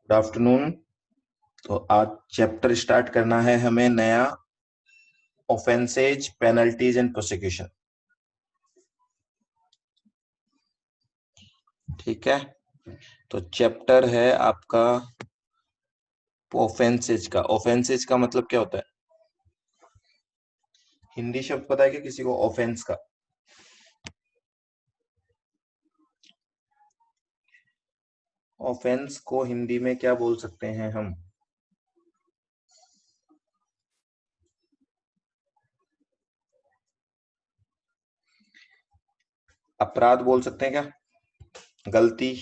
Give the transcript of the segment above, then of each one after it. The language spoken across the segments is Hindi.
Good afternoon. तो आज चैप्टर स्टार्ट करना है हमें नया, ऑफेंसेज, पेनल्टीज एंड प्रोसिक्यूशन। ठीक है, तो चैप्टर है आपका ऑफेंसेज का। ऑफेंसेज का मतलब क्या होता है? हिंदी शब्द पता है क्या किसी को ऑफेंस का? ऑफेंस को हिंदी में क्या बोल सकते हैं हम? अपराध बोल सकते हैं क्या? गलती।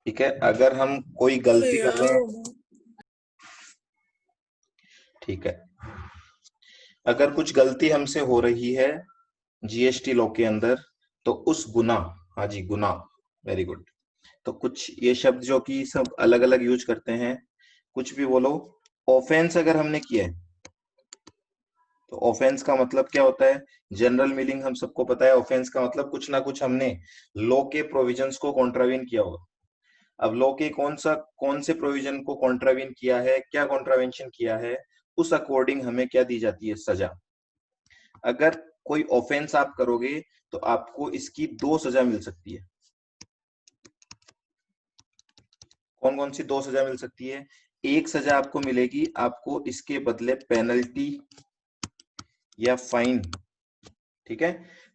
ठीक है, अगर हम कोई गलती कर रहे हैं, ठीक है, अगर कुछ गलती हमसे हो रही है जीएसटी लॉ के अंदर, तो उस गुना, हाँ जी गुना, वेरी गुड। तो कुछ ये शब्द जो कि सब अलग अलग यूज करते हैं, कुछ भी बोलो, ऑफेंस अगर हमने किया है तो ऑफेंस का मतलब क्या होता है? जनरल मीनिंग हम सबको पता है। ऑफेंस का मतलब कुछ ना कुछ हमने लॉ के प्रोविजंस को कॉन्ट्रावीन किया होगा। अब लॉ के कौन से प्रोविजन को कॉन्ट्रावीन किया है, क्या कॉन्ट्रावेंशन किया है, उस अकॉर्डिंग हमें क्या दी जाती है? सजा। अगर कोई ऑफेंस आप करोगे तो आपको इसकी दो सजा मिल सकती है। कौन कौन सी दो सजा मिल सकती है? एक सजा आपको मिलेगी, आपको इसके बदले पेनल्टी या फाइन, ठीक है,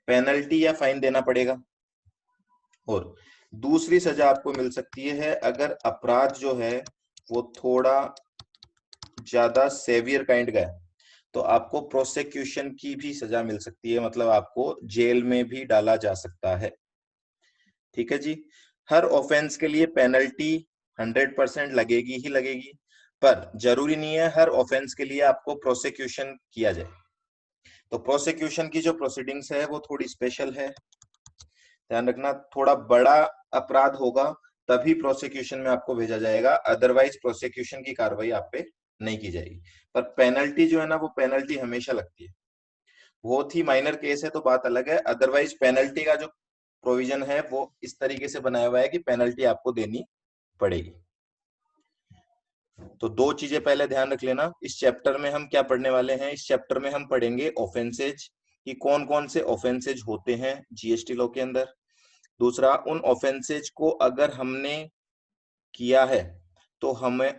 पेनल्टी या फाइन देना पड़ेगा। और दूसरी सजा आपको मिल सकती है अगर अपराध जो है वो थोड़ा ज्यादा सेवियर काइंड का है, तो आपको प्रोसिक्यूशन की भी सजा मिल सकती है, मतलब आपको जेल में भी डाला जा सकता है। ठीक है जी। हर ऑफेंस के लिए पेनल्टी 100% लगेगी ही लगेगी, पर जरूरी नहीं है हर ऑफेंस के लिए आपको प्रोसिक्यूशन किया जाए। तो प्रोसिक्यूशन की जो प्रोसीडिंग्स है वो थोड़ी स्पेशल है, ध्यान रखना। थोड़ा बड़ा अपराध होगा तभी प्रोसिक्यूशन में आपको भेजा जाएगा, अदरवाइज प्रोसिक्यूशन की कार्रवाई आप पे नहीं की जाएगी। पर पेनल्टी जो है ना, वो पेनल्टी हमेशा लगती है। बहुत ही माइनर केस है तो बात अलग है, अदरवाइज पेनल्टी का जो प्रोविजन है वो इस तरीके से बनाया हुआ है कि पेनल्टी आपको देनी पड़ेगी। तो दो चीजें पहले ध्यान रख लेना। इस चैप्टर में हम क्या पढ़ने वाले हैं? इस चैप्टर में हम पढ़ेंगे ऑफेंसेज, कि कौन कौन से ऑफेंसेज होते हैं जीएसटी लॉ के अंदर। दूसरा, उन ऑफेंसेज को अगर हमने किया है तो हमें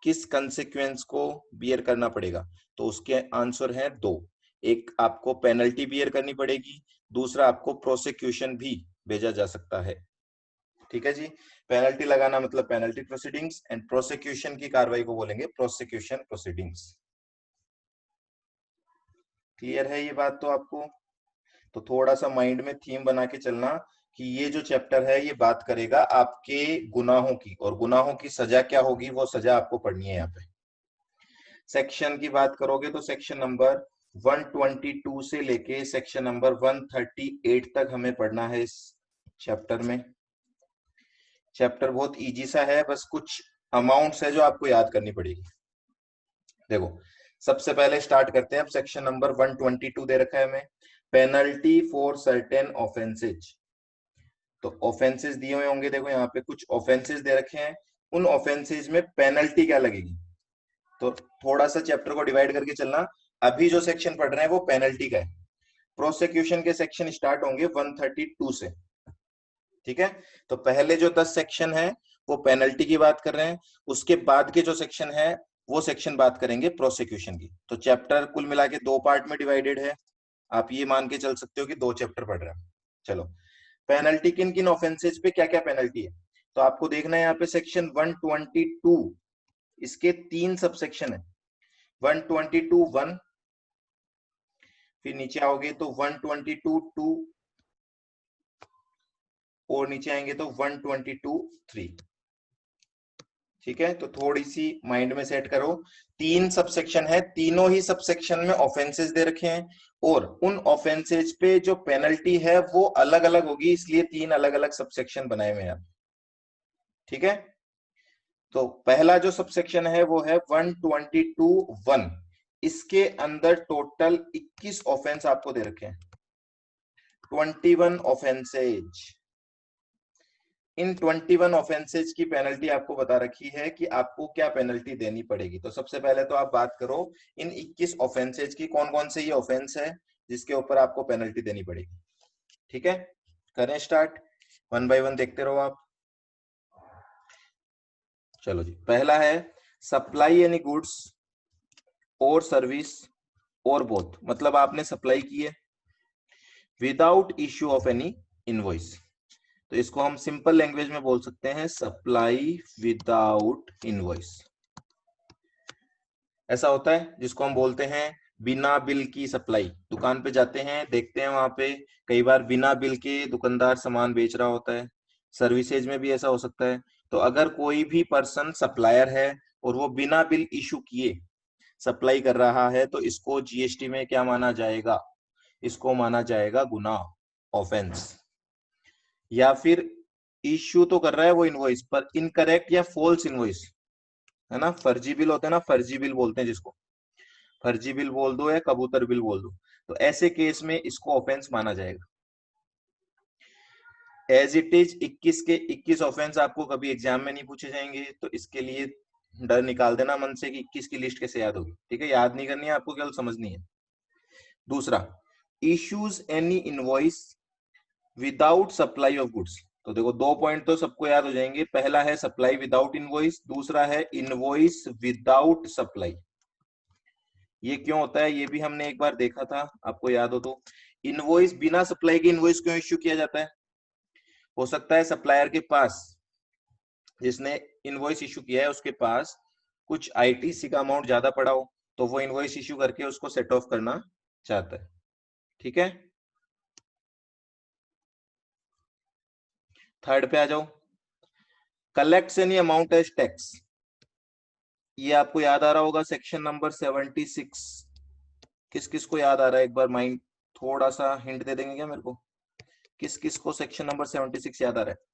किस कंसिक्वेंस को बियर करना पड़ेगा। तो उसके आंसर है दो, एक आपको पेनल्टी बियर करनी पड़ेगी, दूसरा आपको प्रोसिक्यूशन भी भेजा जा सकता है। ठीक है जी। पेनल्टी लगाना मतलब पेनल्टी प्रोसीडिंग्स, एंड प्रोसिक्यूशन की कार्रवाई को बोलेंगे प्रोसिक्यूशन प्रोसीडिंग्स। क्लियर है ये बात तो आपको? तो थोड़ा सा माइंड में थीम बना के चलना कि ये जो चैप्टर है ये बात करेगा आपके गुनाहों की, और गुनाहों की सजा क्या होगी वो सजा आपको पढ़नी है यहाँ पे। सेक्शन की बात करोगे तो सेक्शन नंबर 122 से लेके सेक्शन नंबर 138 तक हमें पढ़ना है इस चैप्टर में। चैप्टर बहुत इजी सा है, बस कुछ अमाउंट्स है जो आपको याद करनी पड़ेगी। देखो, सबसे पहले स्टार्ट करते हैं। अब सेक्शन नंबर 122 दे रखा है हमें, पेनल्टी फॉर सर्टेन ऑफेंसेज। तो ऑफेंसेस दिए हुए होंगे, देखो यहाँ पे कुछ ऑफेंसेस दे रखे हैं, उन ऑफेंसेज में पेनल्टी क्या लगेगी। तो थोड़ा सा चैप्टर को डिवाइड करके चलना। अभी जो सेक्शन पढ़ रहे हैं वो पेनल्टी का है, प्रोसिक्यूशन के सेक्शन स्टार्ट होंगे 132 से। ठीक है, तो पहले जो 10 सेक्शन है वो पेनल्टी की बात कर रहे हैं, उसके बाद के जो सेक्शन है वो सेक्शन बात करेंगे प्रोसिक्यूशन की। तो चैप्टर कुल मिला के दो पार्ट में डिवाइडेड है, आप ये मान के चल सकते हो कि दो चैप्टर पढ़ रहे हैं। चलो, पेनल्टी किन किन ऑफेंसेज पे क्या क्या पेनल्टी है, तो आपको देखना है यहाँ पे सेक्शन 122, इसके तीन सब सेक्शन है। 122(1), फिर नीचे आओगे तो 122(2), और नीचे आएंगे तो 122(3). ठीक है, तो थोड़ी सी माइंड में सेट करो। तीन सबसेक्शन है, तीनों ही सबसेक्शन में ऑफेंसेस दे रखे हैं, और उन ऑफेंसेज पे जो पेनल्टी है वो अलग अलग होगी, इसलिए तीन अलग अलग सबसेक्शन बनाए हुए हैं। ठीक है, तो पहला जो सबसेक्शन है वो है 122(1), इसके अंदर टोटल 21 ऑफेंस आपको दे रखे हैं, 21 ऑफेंसेज। इन 21 ऑफेंसेज की पेनल्टी आपको बता रखी है कि आपको क्या पेनल्टी देनी पड़ेगी। तो सबसे पहले तो आप बात करो इन 21 ऑफेंसेज की, कौन कौन से ये ऑफेंस है जिसके ऊपर आपको पेनल्टी देनी पड़ेगी। ठीक है, करें स्टार्ट, वन बाय वन देखते रहो आप। चलो जी, पहला है सप्लाई एनी गुड्स और सर्विस और बोथ, मतलब आपने सप्लाई की है without issue of any invoice, तो इसको हम सिंपल लैंग्वेज में बोल सकते हैं सप्लाई विदाउट इनवॉइस। ऐसा होता है जिसको हम बोलते हैं बिना बिल की सप्लाई। दुकान पे जाते हैं, देखते हैं वहां पे कई बार बिना बिल के दुकानदार सामान बेच रहा होता है। सर्विसेज में भी ऐसा हो सकता है। तो अगर कोई भी पर्सन सप्लायर है और वो बिना बिल इशू किए सप्लाई कर रहा है तो इसको जीएसटी में क्या माना जाएगा, इसको माना जाएगा गुनाह, ऑफेंस। या फिर इश्यू तो कर रहा है वो इनवॉइस पर इनकरेक्ट या फॉल्स इनवॉइस, है ना, फर्जी बिल होते हैं ना, फर्जी बिल बोलते हैं जिसको, फर्जी बिल बोल दो या कबूतर बिल बोल दो, तो ऐसे केस में इसको ऑफेंस माना जाएगा। एज इट इज 21 के 21 ऑफेंस आपको कभी एग्जाम में नहीं पूछे जाएंगे, तो इसके लिए डर निकाल देना मन से कि 21 की लिस्ट कैसे याद होगी। ठीक है, याद नहीं करनी है आपको, केवल समझनी है। दूसरा, issues any invoice without supply of goods. तो देखो, दो पॉइंट तो सबको याद हो जाएंगे, पहला है सप्लाई विदाउट इनवॉइस, दूसरा है इनवॉइस विदाउट सप्लाई। ये क्यों होता है ये भी हमने एक बार देखा था, आपको याद हो तो। इनवॉइस, बिना सप्लाई के इनवॉइस क्यों इश्यू किया जाता है? हो सकता है सप्लायर के पास, जिसने इनवॉइस इश्यू किया है उसके पास कुछ आईटीसी का अमाउंट ज्यादा पड़ा हो, तो वो इनवॉइस इश्यू करके उसको सेट ऑफ करना चाहता है। ठीक है, थर्ड पे आ जाओ, collects any amount as tax. ये आपको याद आ रहा होगा सेक्शन नंबर 76। किस किस को याद आ रहा है, एक बार माइंड थोड़ा सा हिंट दे देंगे क्या मेरे को, किस किस को सेक्शन नंबर 76 याद आ रहा है?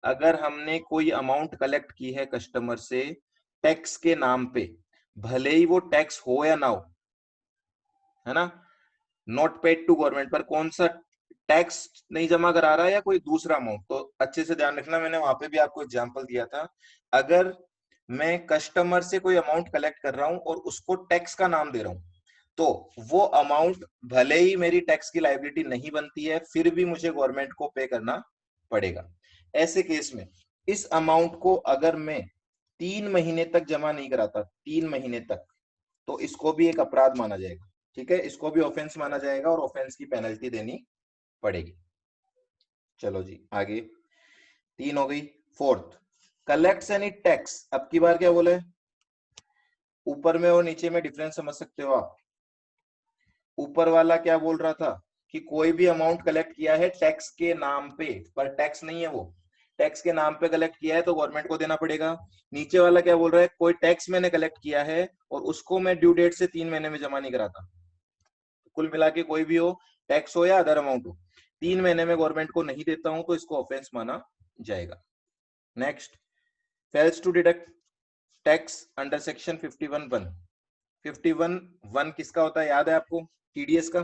अगर हमने कोई अमाउंट कलेक्ट की है कस्टमर से टैक्स के नाम पे, भले ही वो टैक्स हो या ना हो, है ना, नॉट पेड टू गवर्नमेंट, पर कौन सा टैक्स नहीं जमा करा रहा है या कोई दूसरा अमाउंट, तो अच्छे से ध्यान रखना, मैंने वहां पे भी आपको एग्जांपल दिया था। अगर मैं कस्टमर से कोई अमाउंट कलेक्ट कर रहा हूं और उसको टैक्स का नाम दे रहा हूं, तो वो अमाउंट भले ही मेरी टैक्स की लायबिलिटी नहीं बनती है, फिर भी मुझे गवर्नमेंट को पे करना पड़ेगा। ऐसे केस में इस अमाउंट को अगर मैं 3 महीने तक जमा नहीं कराता, 3 महीने तक, तो इसको भी एक अपराध माना जाएगा। ठीक है, इसको भी ऑफेंस माना जाएगा और ऑफेंस की पेनल्टी देनी पड़ेगी। चलो जी आगे, 3 हो गई। Fourth, collects any tax. अब की बार क्या बोले, ऊपर में और नीचे में डिफरेंस समझ सकते हो आप। ऊपर वाला क्या बोल रहा था कि कोई भी अमाउंट कलेक्ट किया है टैक्स के नाम पे, पर टैक्स नहीं है वो, टैक्स के नाम पे कलेक्ट किया है तो गवर्नमेंट को देना पड़ेगा। नीचे वाला क्या बोल रहा है, कोई टैक्स मैंने कलेक्ट किया है और उसको मैं ड्यू डेट से 3 महीने में जमा नहीं कराता, कुल मिला के कोई भी हो, टैक्स हो या अदर अमाउंट हो, 3 महीने में गवर्नमेंट को नहीं देता हूं तो इसको ऑफेंस माना जाएगा। Next, fails to deduct tax under section 51(1). 51(1) किसका होता है, याद है आपको? टीडीएस का।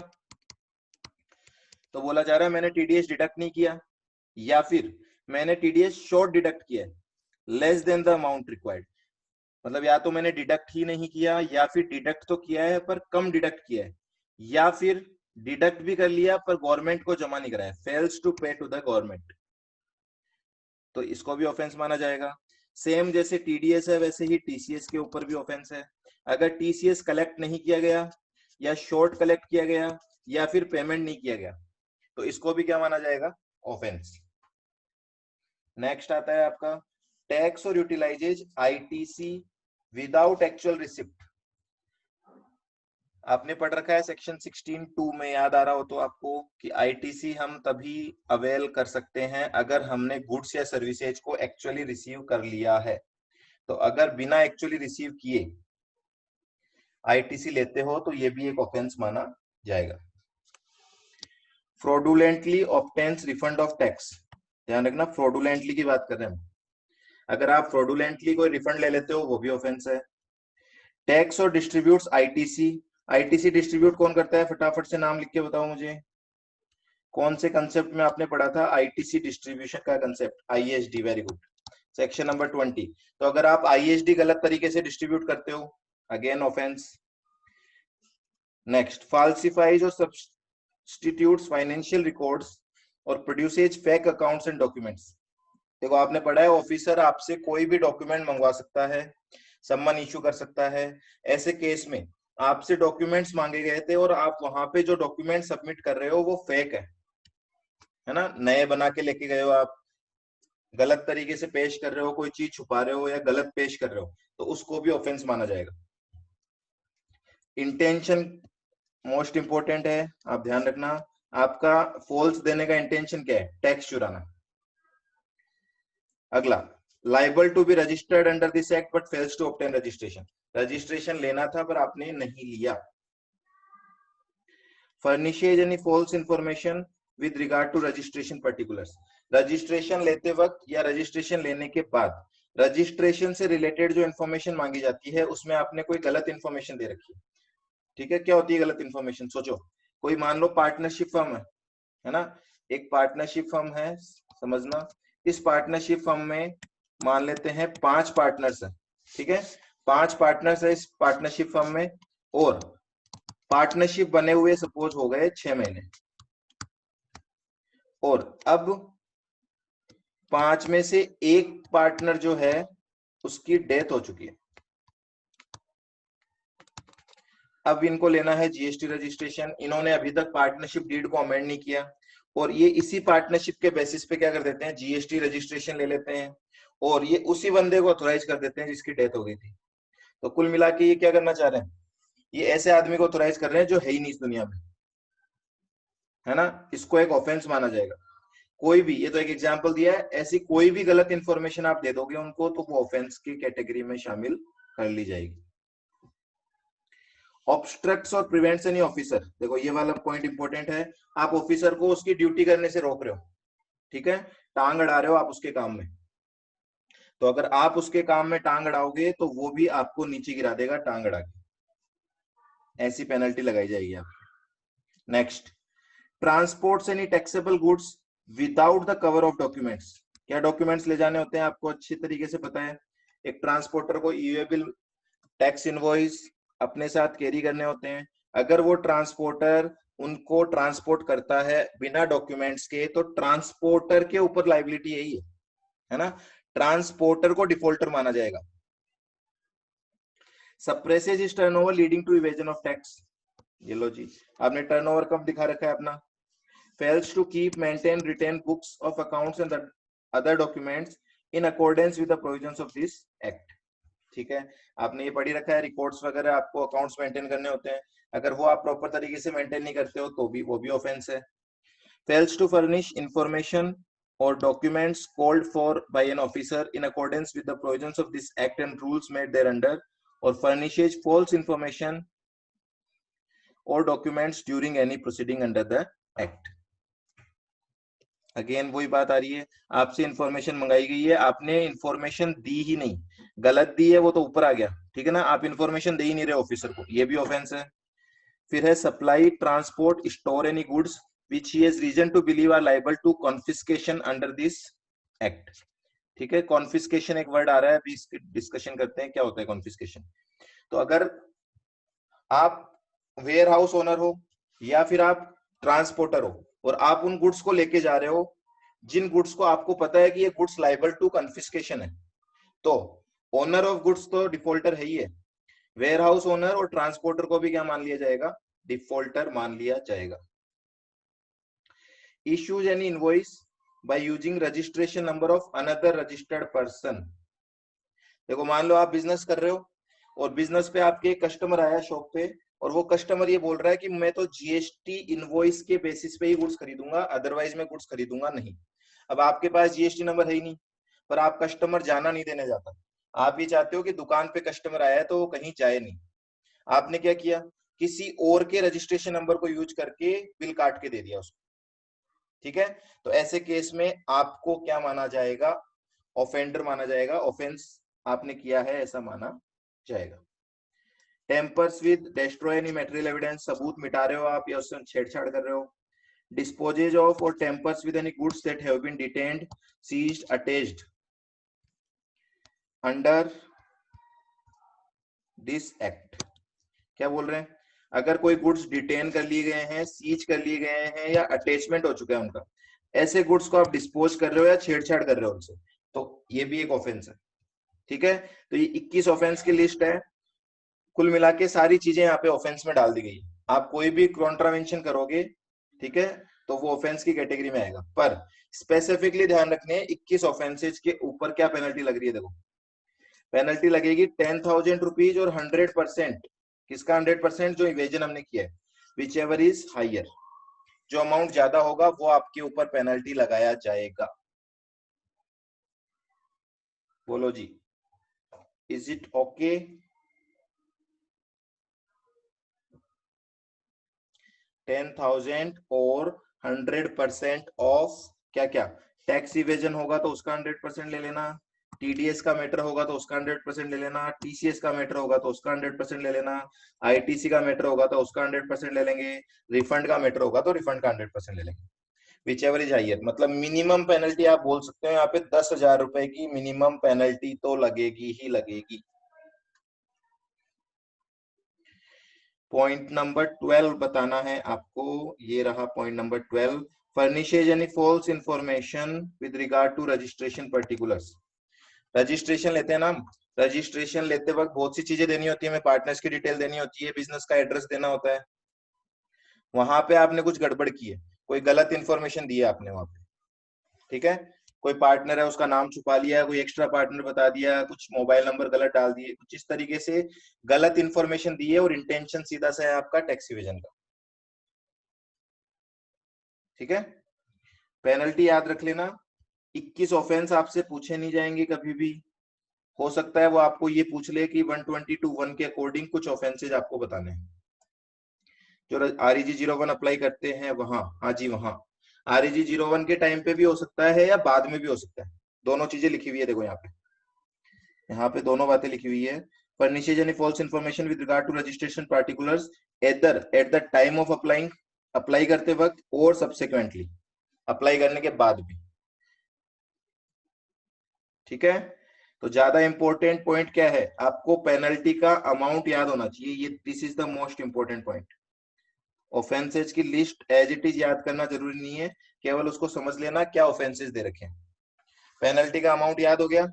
तो बोला जा रहा है मैंने टीडीएस डिडक्ट नहीं किया, या फिर मैंने टीडीएस शॉर्ट डिडक्ट किया है, less than the amount required, मतलब या तो मैंने डिडक्ट ही नहीं किया, या फिर डिडक्ट तो किया है पर कम डिडक्ट किया है, या फिर डिडक्ट भी कर लिया पर गवर्नमेंट को जमा नहीं कराया, फेल्स टू पे टू द गवर्नमेंट, तो इसको भी ऑफेंस माना जाएगा। सेम जैसे टीडीएस है वैसे ही टीसीएस के ऊपर भी ऑफेंस है। अगर टीसीएस कलेक्ट नहीं किया गया, या शॉर्ट कलेक्ट किया गया, या फिर पेमेंट नहीं किया गया, तो इसको भी क्या माना जाएगा, ऑफेंस। नेक्स्ट आता है आपका टैक्स और utilises ITC without actual receipt. आपने पढ़ रखा है सेक्शन 16(2) में, याद आ रहा हो तो आपको, कि आईटीसी हम तभी अवेल कर सकते हैं अगर हमने गुड्स या सर्विसेज को एक्चुअली रिसीव कर लिया है। तो अगर बिना एक्चुअली रिसीव किए आईटीसी लेते हो तो ये भी एक ऑफेंस माना जाएगा। Fraudulently obtains refund of tax, ध्यान रखना फ्रॉडुलेंटली की बात कर रहे हैं हम, अगर आप फ्रॉडुलेंटली कोई रिफंड ले लेते हो वो भी ऑफेंस है। टैक्स और डिस्ट्रीब्यूट्स आईटीसी, आईटीसी डिस्ट्रीब्यूट कौन करता है, फटाफट से नाम लिख के बताओ मुझे। कौन से कंसेप्ट में आपने पढ़ा था? आईटीसी डिस्ट्रीब्यूशन का concept, ISD, very good, section number 20। तो अगर आप आईएसडी गलत तरीके से डिस्ट्रीब्यूट करते हो, अगेन ऑफेंस। नेक्स्ट, फाल्सिफाइज और सब्स्टिट्यूट्स फाइनेंशियल रिकॉर्ड्स और produces fake accounts and documents. देखो आपने पढ़ा है ऑफिसर आपसे कोई भी डॉक्यूमेंट मंगवा सकता है, सम्मन इश्यू कर सकता है। ऐसे केस में आपसे डॉक्यूमेंट्स मांगे गए थे और आप वहां पे जो डॉक्यूमेंट सबमिट कर रहे हो वो फेक है ना, नए बना के लेके गए हो आप, गलत तरीके से पेश कर रहे हो, कोई चीज छुपा रहे हो या गलत पेश कर रहे हो, तो उसको भी ऑफेंस माना जाएगा। इंटेंशन मोस्ट इंपोर्टेंट है, आप ध्यान रखना। आपका फॉल्स देने का इंटेंशन क्या है? टैक्स चुराना। अगला, liable to be registered under this act but fails to obtain registration. Registration लेना था पर आपने नहीं लिया। Furnishes any false information with regard to registration particulars. Registration लेते वक्त या रजिस्ट्रेशन लेने के बाद रजिस्ट्रेशन से रिलेटेड जो इन्फॉर्मेशन मांगी जाती है उसमें आपने कोई गलत इन्फॉर्मेशन दे रखी है। ठीक है, क्या होती है गलत इन्फॉर्मेशन? सोचो, कोई मान लो पार्टनरशिप फर्म है ना, एक पार्टनरशिप फर्म है, समझना। इस पार्टनरशिप फर्म में मान लेते हैं 5 पार्टनर्स है, ठीक है, 5 पार्टनर्स है इस पार्टनरशिप फर्म में, और पार्टनरशिप बने हुए सपोज हो गए 6 महीने, और अब 5 में से एक पार्टनर जो है उसकी डेथ हो चुकी है। अब इनको लेना है जीएसटी रजिस्ट्रेशन। इन्होंने अभी तक पार्टनरशिप डीड को अमेंड नहीं किया, और ये इसी पार्टनरशिप के बेसिस पे क्या कर देते हैं? जीएसटी रजिस्ट्रेशन ले लेते हैं, और ये उसी बंदे को ऑथोराइज कर देते हैं जिसकी डेथ हो गई थी। तो कुल मिला के ये क्या करना चाह रहे हैं? ये ऐसे आदमी को ऑथोराइज कर रहे हैं जो है ही नहीं इस दुनिया में, है ना। इसको एक ऑफेंस माना जाएगा। कोई भी, ये तो एक एग्जाम्पल दिया है, ऐसी कोई भी गलत इंफॉर्मेशन आप दे दोगे उनको तो वो ऑफेंस की कैटेगरी में शामिल कर ली जाएगी। ऑब्स्ट्रक्ट्स और प्रिवेंट्स एनी ऑफिसर। देखो ये वाला पॉइंट इंपॉर्टेंट है। आप ऑफिसर को उसकी ड्यूटी करने से रोक रहे हो, ठीक है, टांग अड़ा रहे हो आप उसके काम में, तो अगर आप उसके काम में टांग अड़ाओगे तो वो भी आपको नीचे गिरा देगा टांग अड़ा के, ऐसी पेनल्टी लगाई जाएगी आपको। Next, transports any taxable goods without the cover of documents. क्या डॉक्यूमेंट्स ले जाने होते हैं आपको अच्छी तरीके से पता है। एक ट्रांसपोर्टर को ईवे बिल, टैक्स इनवॉइस अपने साथ कैरी करने होते हैं। अगर वो ट्रांसपोर्टर उनको ट्रांसपोर्ट करता है बिना डॉक्यूमेंट्स के तो ट्रांसपोर्टर के ऊपर लाइबिलिटी यही है ना, ट्रांसपोर्टर को डिफॉल्टर माना जाएगा। Suppresses is turnover leading to evasion of tax. ये लो जी, आपने टर्नओवर कब दिखा रखा है अपना? Fails to keep maintain retain books of accounts and other documents in accordance with the provisions of this act. ठीक है, आपने ये पढ़ी रखा है, रिकॉर्ड्स वगैरह आपको अकाउंट्स मेंटेन करने होते हैं, अगर वो आप प्रॉपर तरीके से मेंटेन नहीं करते हो तो भी वो भी ऑफेंस है। Fails to furnish information or documents called for by an officer in accordance with the provisions of this act and rules made thereunder, or furnishes false information or documents during any proceeding under the act। Again वही बात आ रही है, आपसे इंफॉर्मेशन मंगाई गई है, आपने इंफॉर्मेशन दी ही नहीं, गलत दी है वो तो ऊपर आ गया, ठीक है ना, आप इंफॉर्मेशन दे ही नहीं रहे ऑफिसर को, ये भी ऑफेंस है। फिर है supply, transport, store any goods which he has reason to believe are liable to confiscation under this act। ठीक है, कॉन्फिस्केशन एक वर्ड आ रहा है, अभी इसकी डिस्कशन करते हैं क्या होता है कॉन्फिस्केशन। तो अगर आप वेयर हाउस ओनर हो या फिर आप ट्रांसपोर्टर हो और आप उन गुड्स को लेके जा रहे हो जिन गुड्स को आपको पता है कि ये गुड्स लाइबल टू कॉन्फिस्केशन है, तो ओनर ऑफ गुड्स तो डिफॉल्टर है ही है, वेयर हाउस ओनर और ट्रांसपोर्टर को भी क्या मान लिया जाएगा? डिफॉल्टर मान लिया जाएगा। issues any invoice by using registration number of another registered person। देखो मान लो आप बिजनेस कर रहे हो और बिजनेस पे आपके कस्टमर आया शॉप पे और वो कस्टमर ये बोल रहा है कि मैं तो जीएसटी इनवॉइस के बेसिस पे ही गुड्स खरीदूंगा, अदरवाइज मैं गुड्स खरीदूंगा नहीं। अब आपके पास जीएसटी नंबर है ही नहीं, पर आप कस्टमर जाना नहीं देने जाता, आप ये चाहते हो कि दुकान पे कस्टमर आया है तो वो कहीं जाए नहीं। आपने क्या किया? किसी और के रजिस्ट्रेशन नंबर को यूज करके बिल काट के दे दिया उसको, ठीक है, तो ऐसे केस में आपको क्या माना जाएगा? ऑफेंडर माना जाएगा, ऑफेंस आपने किया है ऐसा माना जाएगा। Tempers with, destroy any material evidence, सबूत मिटा रहे हो आप या उससे छेड़छाड़ कर रहे हो। disposes of or tampers with any goods that have been detained, seized, attached under this act। क्या बोल रहे हैं? अगर कोई गुड्स डिटेन कर लिए गए हैं, सीज कर लिए गए हैं या अटैचमेंट हो चुका है उनका, ऐसे गुड्स को आप डिस्पोज कर रहे हो या छेड़छाड़ कर रहे हो उनसे, तो ये भी एक ऑफेंस है। ठीक है, तो ये 21 ऑफेंस की लिस्ट है। कुल मिला के सारी चीजें यहाँ पे ऑफेंस में डाल दी गई। आप कोई भी कॉन्ट्रावेंशन करोगे, ठीक है, तो वो ऑफेंस की कैटेगरी में आएगा। पर स्पेसिफिकली ध्यान रखने 21 ऑफेंसेज के ऊपर क्या पेनल्टी लग रही है। देखो, पेनल्टी लगेगी 10,000 रुपीज और 100%। किसका 100%? जो इवेजन हमने किया है, विच एवर इज हाइयर। जो अमाउंट ज्यादा होगा वो आपके ऊपर पेनल्टी लगाया जाएगा। बोलो जी, इज इट ओके? 10,000 और 100% ऑफ क्या क्या? टैक्स इवेजन होगा तो उसका 100% ले लेना, टीडीएस का मैटर होगा तो उसका 100% ले लेना, टीसीएस का मैटर होगा तो उसका 100% ले लेना, आईटीसी का मैटर होगा तो उसका 100% ले लेंगे, रिफंड का मैटर होगा तो रिफंड का 100% ले लेंगे। विच एवर इज हाइयर, मतलब मिनिमम पेनल्टी आप बोल सकते हो यहाँ पे 10,000 रुपए की मिनिमम पेनल्टी तो लगेगी ही लगेगी। पॉइंट नंबर 12 बताना है आपको, ये रहा point number 12। Furnishes any false information with regard to registration particulars. Registration लेते हैं ना, रजिस्ट्रेशन लेते वक्त बहुत सी चीजें देनी होती है। हमें पार्टनर्स की डिटेल देनी होती है, बिजनेस का एड्रेस देना होता है। वहां पे आपने कुछ गड़बड़ की है, कोई गलत इंफॉर्मेशन दी है आपने वहां पे, ठीक है, कोई पार्टनर है उसका नाम छुपा लिया, कोई एक्स्ट्रा पार्टनर बता दिया, कुछ मोबाइल नंबर गलत डाल दिए, कुछ इस तरीके से गलत इंफॉर्मेशन दी है और इंटेंशन सीधा सा है आपका टैक्स इवेजन का। ठीक है, पेनल्टी याद रख लेना, 21 ऑफेंस आपसे पूछे नहीं जाएंगे कभी भी। हो सकता है वो आपको ये पूछ ले कि 122(1) के अकॉर्डिंग कुछ ऑफेंसेज आपको बताने हैं। जो REG 01 अप्लाई करते हैं वहां, हाँ जी वहां REG 01 के टाइम पे भी हो सकता है या बाद में भी हो सकता है। दोनों चीजें लिखी हुई है, देखो यहाँ पे दोनों बातें लिखी हुई है। Furnishes any false information with regard to registration particulars either at the time of applying, apply करते वक्त और सब्सिक्वेंटली, अप्लाई करने के बाद भी। ठीक है, तो ज्यादा इंपॉर्टेंट पॉइंट क्या है, आपको पेनल्टी का अमाउंट याद होना चाहिए। ये this is the most important point. Offences की लिस्ट एज इट इज याद करना जरूरी नहीं है, केवल उसको समझ लेना क्या ऑफेंसेज दे रखे हैं। पेनल्टी का अमाउंट याद हो गया?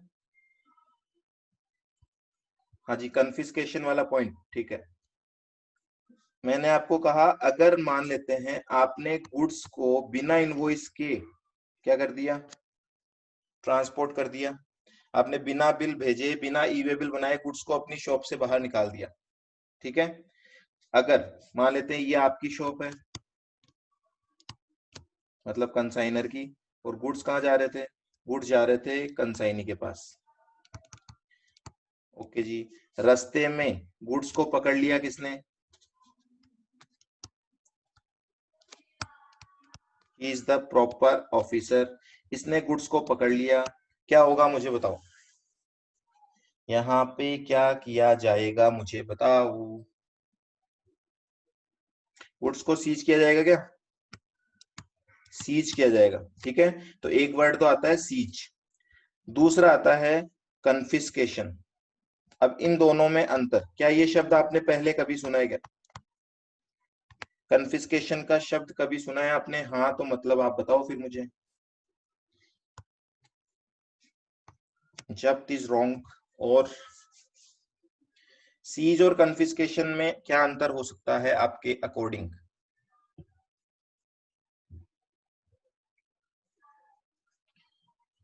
हाँ जी, कन्फिस्केशन वाला पॉइंट, ठीक है। मैंने आपको कहा अगर मान लेते हैं आपने गुड्स को बिना इनवॉइस के क्या कर दिया, ट्रांसपोर्ट कर दिया, आपने बिना बिल भेजे, बिना ई वे बिल बनाए गुड्स को अपनी शॉप से बाहर निकाल दिया। ठीक है, अगर मान लेते हैं ये आपकी शॉप है, मतलब कंसाइनर की, और गुड्स कहाँ जा रहे थे, गुड्स जा रहे थे कंसाइनी के पास। ओके जी, रास्ते में गुड्स को पकड़ लिया किसने, he is the proper officer, इसने गुड्स को पकड़ लिया। क्या होगा मुझे बताओ, यहाँ पे क्या किया जाएगा मुझे बताओ। गुड्स को सीज किया जाएगा क्या, सीज किया जाएगा। ठीक है, तो एक वर्ड तो आता है सीज, दूसरा आता है कन्फिस्केशन। अब इन दोनों में अंतर क्या, ये शब्द आपने पहले कभी सुना है क्या, कन्फिस्केशन का शब्द कभी सुना है आपने? हाँ तो मतलब आप बताओ फिर मुझे। जब्त इज रॉन्ग, और सीज और कन्फिस्केशन में क्या अंतर हो सकता है आपके अकॉर्डिंग?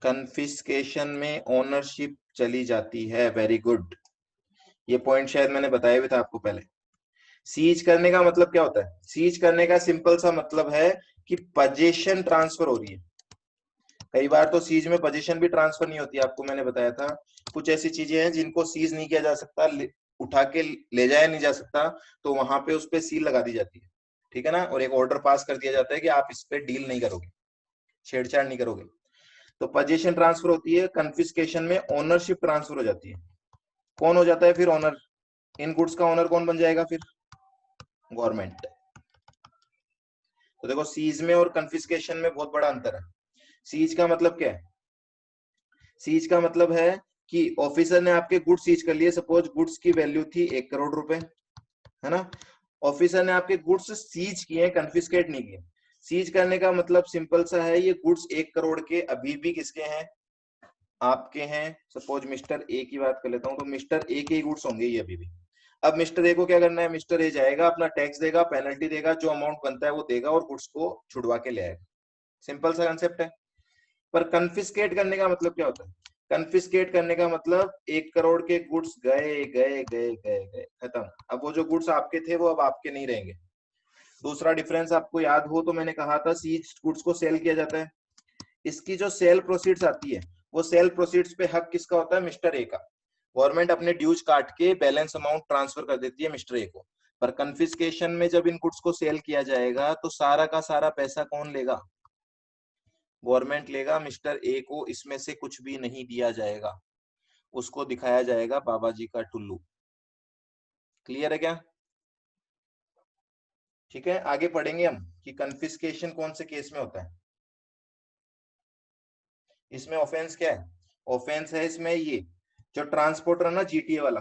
कन्फिस्केशन में ओनरशिप चली जाती है, वेरी गुड, ये पॉइंट शायद मैंने बताया भी था आपको पहले। सीज करने का मतलब क्या होता है, सीज करने का सिंपल सा मतलब है कि पोजीशन ट्रांसफर हो रही है। कई बार तो सीज में पोजीशन भी ट्रांसफर नहीं होती, आपको मैंने बताया था। कुछ ऐसी चीजें हैं जिनको सीज नहीं किया जा सकता, उठा के ले जाया नहीं जा सकता, तो वहां पे उस पर सील लगा दी जाती है। ठीक है ना, और एक ऑर्डर पास कर दिया जाता है कि आप इस पे डील नहीं करोगे, छेड़छाड़ नहीं करोगे। तो पोजीशन ट्रांसफर होती है, कन्फिस्केशन में ओनरशिप ट्रांसफर हो जाती है। कौन हो जाता है फिर ओनर, इन गुड्स का ओनर कौन बन जाएगा फिर, गवर्नमेंट। तो देखो सीज में और कन्फिस्केशन में बहुत बड़ा अंतर है। सीज का मतलब क्या है? सीज का मतलब है कि ऑफिसर ने आपके गुड्स सीज कर लिए, सपोज गुड्स की वैल्यू थी 1 करोड़ रुपए, है ना। ऑफिसर ने आपके गुड्स सीज किए, कन्फिस्केट नहीं किए। सीज करने का मतलब सिंपल सा है, ये गुड्स 1 करोड़ के अभी भी किसके हैं? आपके हैं। सपोज मिस्टर ए की बात कर लेता हूं, तो मिस्टर ए के गुड्स होंगे ये अभी भी। अब मिस्टर ए को क्या करना है? मिस्टर ए जाएगा, अपना टैक्स देगा, पेनल्टी देगा, जो अमाउंट बनता है वो देगा और गुड्स को छुड़वा के ले आएगा। सिंपल सा कंसेप्ट है। पर कन्फिस्केट करने का मतलब क्या होता है? कन्फिस्केट करने का मतलब 1 करोड़ के गुड्स गए गए गए गए गए, खत्म। अब वो जो गुड्स आपके थे वो अब आपके नहीं रहेंगे। दूसरा डिफरेंस आपको याद हो तो मैंने कहा था सीज गुड्स को सेल किया जाता है। इसकी जो सेल प्रोसीड्स आती है, वो सेल प्रोसीड्स पे हक किसका होता है? मिस्टर ए का। गवर्नमेंट अपने ड्यूज काट के बैलेंस अमाउंट ट्रांसफर कर देती है मिस्टर ए को। पर कन्फिस्केशन में जब इन गुड्स को सेल किया जाएगा तो सारा का सारा पैसा कौन लेगा? गवर्नमेंट लेगा। मिस्टर ए को इसमें से कुछ भी नहीं दिया जाएगा, उसको दिखाया जाएगा बाबा जी का टुल्लू। क्लियर है क्या? ठीक है, आगे पढ़ेंगे हम कि कन्फिस्केशन कौन से केस में होता है। इसमें ऑफेंस क्या है? ऑफेंस है इसमें ये जो ट्रांसपोर्टर है ना, जीटीए वाला।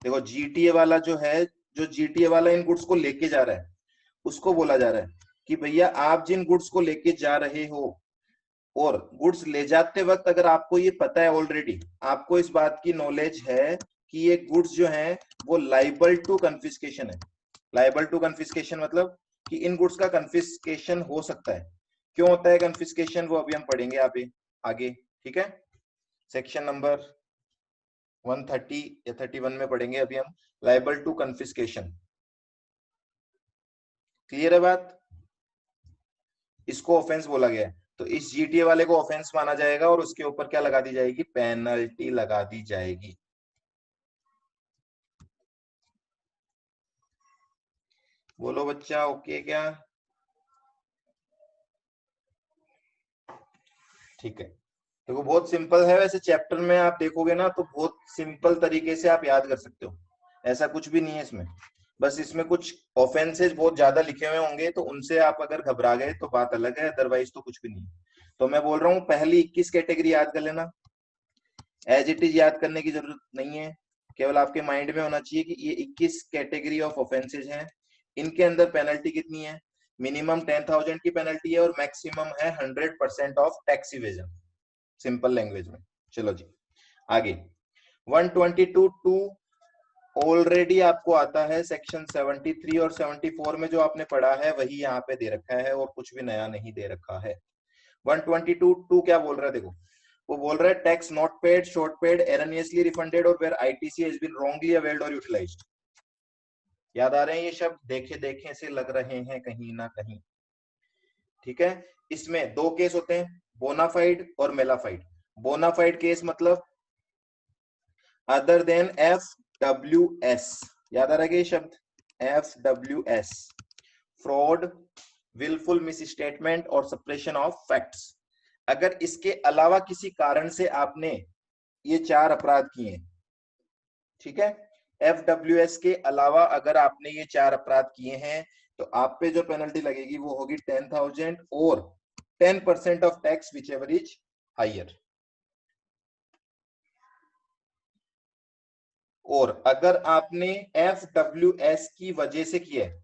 देखो जीटीए वाला जो है, जो जीटीए वाला इन गुड्स को लेके जा रहा है, उसको बोला जा रहा है कि भैया आप जिन गुड्स को लेके जा रहे हो, और गुड्स ले जाते वक्त अगर आपको ये पता है ऑलरेडी, आपको इस बात की नॉलेज है कि ये गुड्स जो हैं वो लाइबल टू कन्फिस्केशन है। लाइबल टू कन्फिस्केशन मतलब कि इन गुड्स का कन्फिस्केशन हो सकता है। क्यों होता है कन्फिस्केशन, वो अभी हम पढ़ेंगे आगे आगे। ठीक है, सेक्शन नंबर 130 या 31 में पढ़ेंगे अभी हम, लाइबल टू कन्फिस्केशन। क्लियर है बात? इसको ऑफेंस बोला गया है, तो इस जीटीए वाले को ऑफेंस माना जाएगा और उसके ऊपर क्या लगा दी जाएगी? पेनल्टी लगा दी जाएगी। बोलो बच्चा, ओके क्या? ठीक है, देखो बहुत सिंपल है। वैसे चैप्टर में आप देखोगे ना तो बहुत सिंपल तरीके से आप याद कर सकते हो, ऐसा कुछ भी नहीं है इसमें। बस इसमें कुछ ऑफेंसेज बहुत ज्यादा लिखे हुए होंगे, तो उनसे आप अगर घबरा गए तो बात अलग है, अदरवाइज तो कुछ भी नहीं। तो मैं बोल रहा हूँ पहली 21 कैटेगरी याद कर लेना। एज इट इज याद करने की जरूरत नहीं है, केवल आपके माइंड में होना चाहिए कि ये 21 कैटेगरी ऑफ ऑफेंसेज हैं। इनके अंदर पेनल्टी कितनी है? मिनिमम 10,000 की पेनल्टी है और मैक्सिमम है 100% of tax evasion, simple language में। चलो जी आगे। 122(2) ऑलरेडी आपको आता है। सेक्शन 73 और 74 में जो आपने पढ़ा है वही यहाँ पे दे रखा है और कुछ भी नया नहीं दे रखा है। 122(2) क्या बोल रहा है? देखो वो बोल रहा है tax not paid, short paid, erroneously refunded और where ITC has been wrongly availed और यूटिलाइज्ड। याद आ रहे हैं ये शब्द? देखे देखे से लग रहे हैं कहीं ना कहीं। ठीक है, इसमें दो केस होते हैं, बोनाफाइड और मेलाफाइड। बोनाफाइड केस मतलब अदर देन FWS। याद आ रहा है ये शब्द? FWS, फ्रॉड, विलफुल मिसस्टेटमेंट और सप्रेशन ऑफ फैक्ट्स। अगर इसके अलावा किसी कारण से आपने ये 4 अपराध किए, ठीक है, FWS के अलावा अगर आपने ये 4 अपराध किए हैं तो आप पे जो पेनल्टी लगेगी वो होगी 10,000 और 10% of tax whichever is higher. और अगर आपने FWS की वजह से किया है,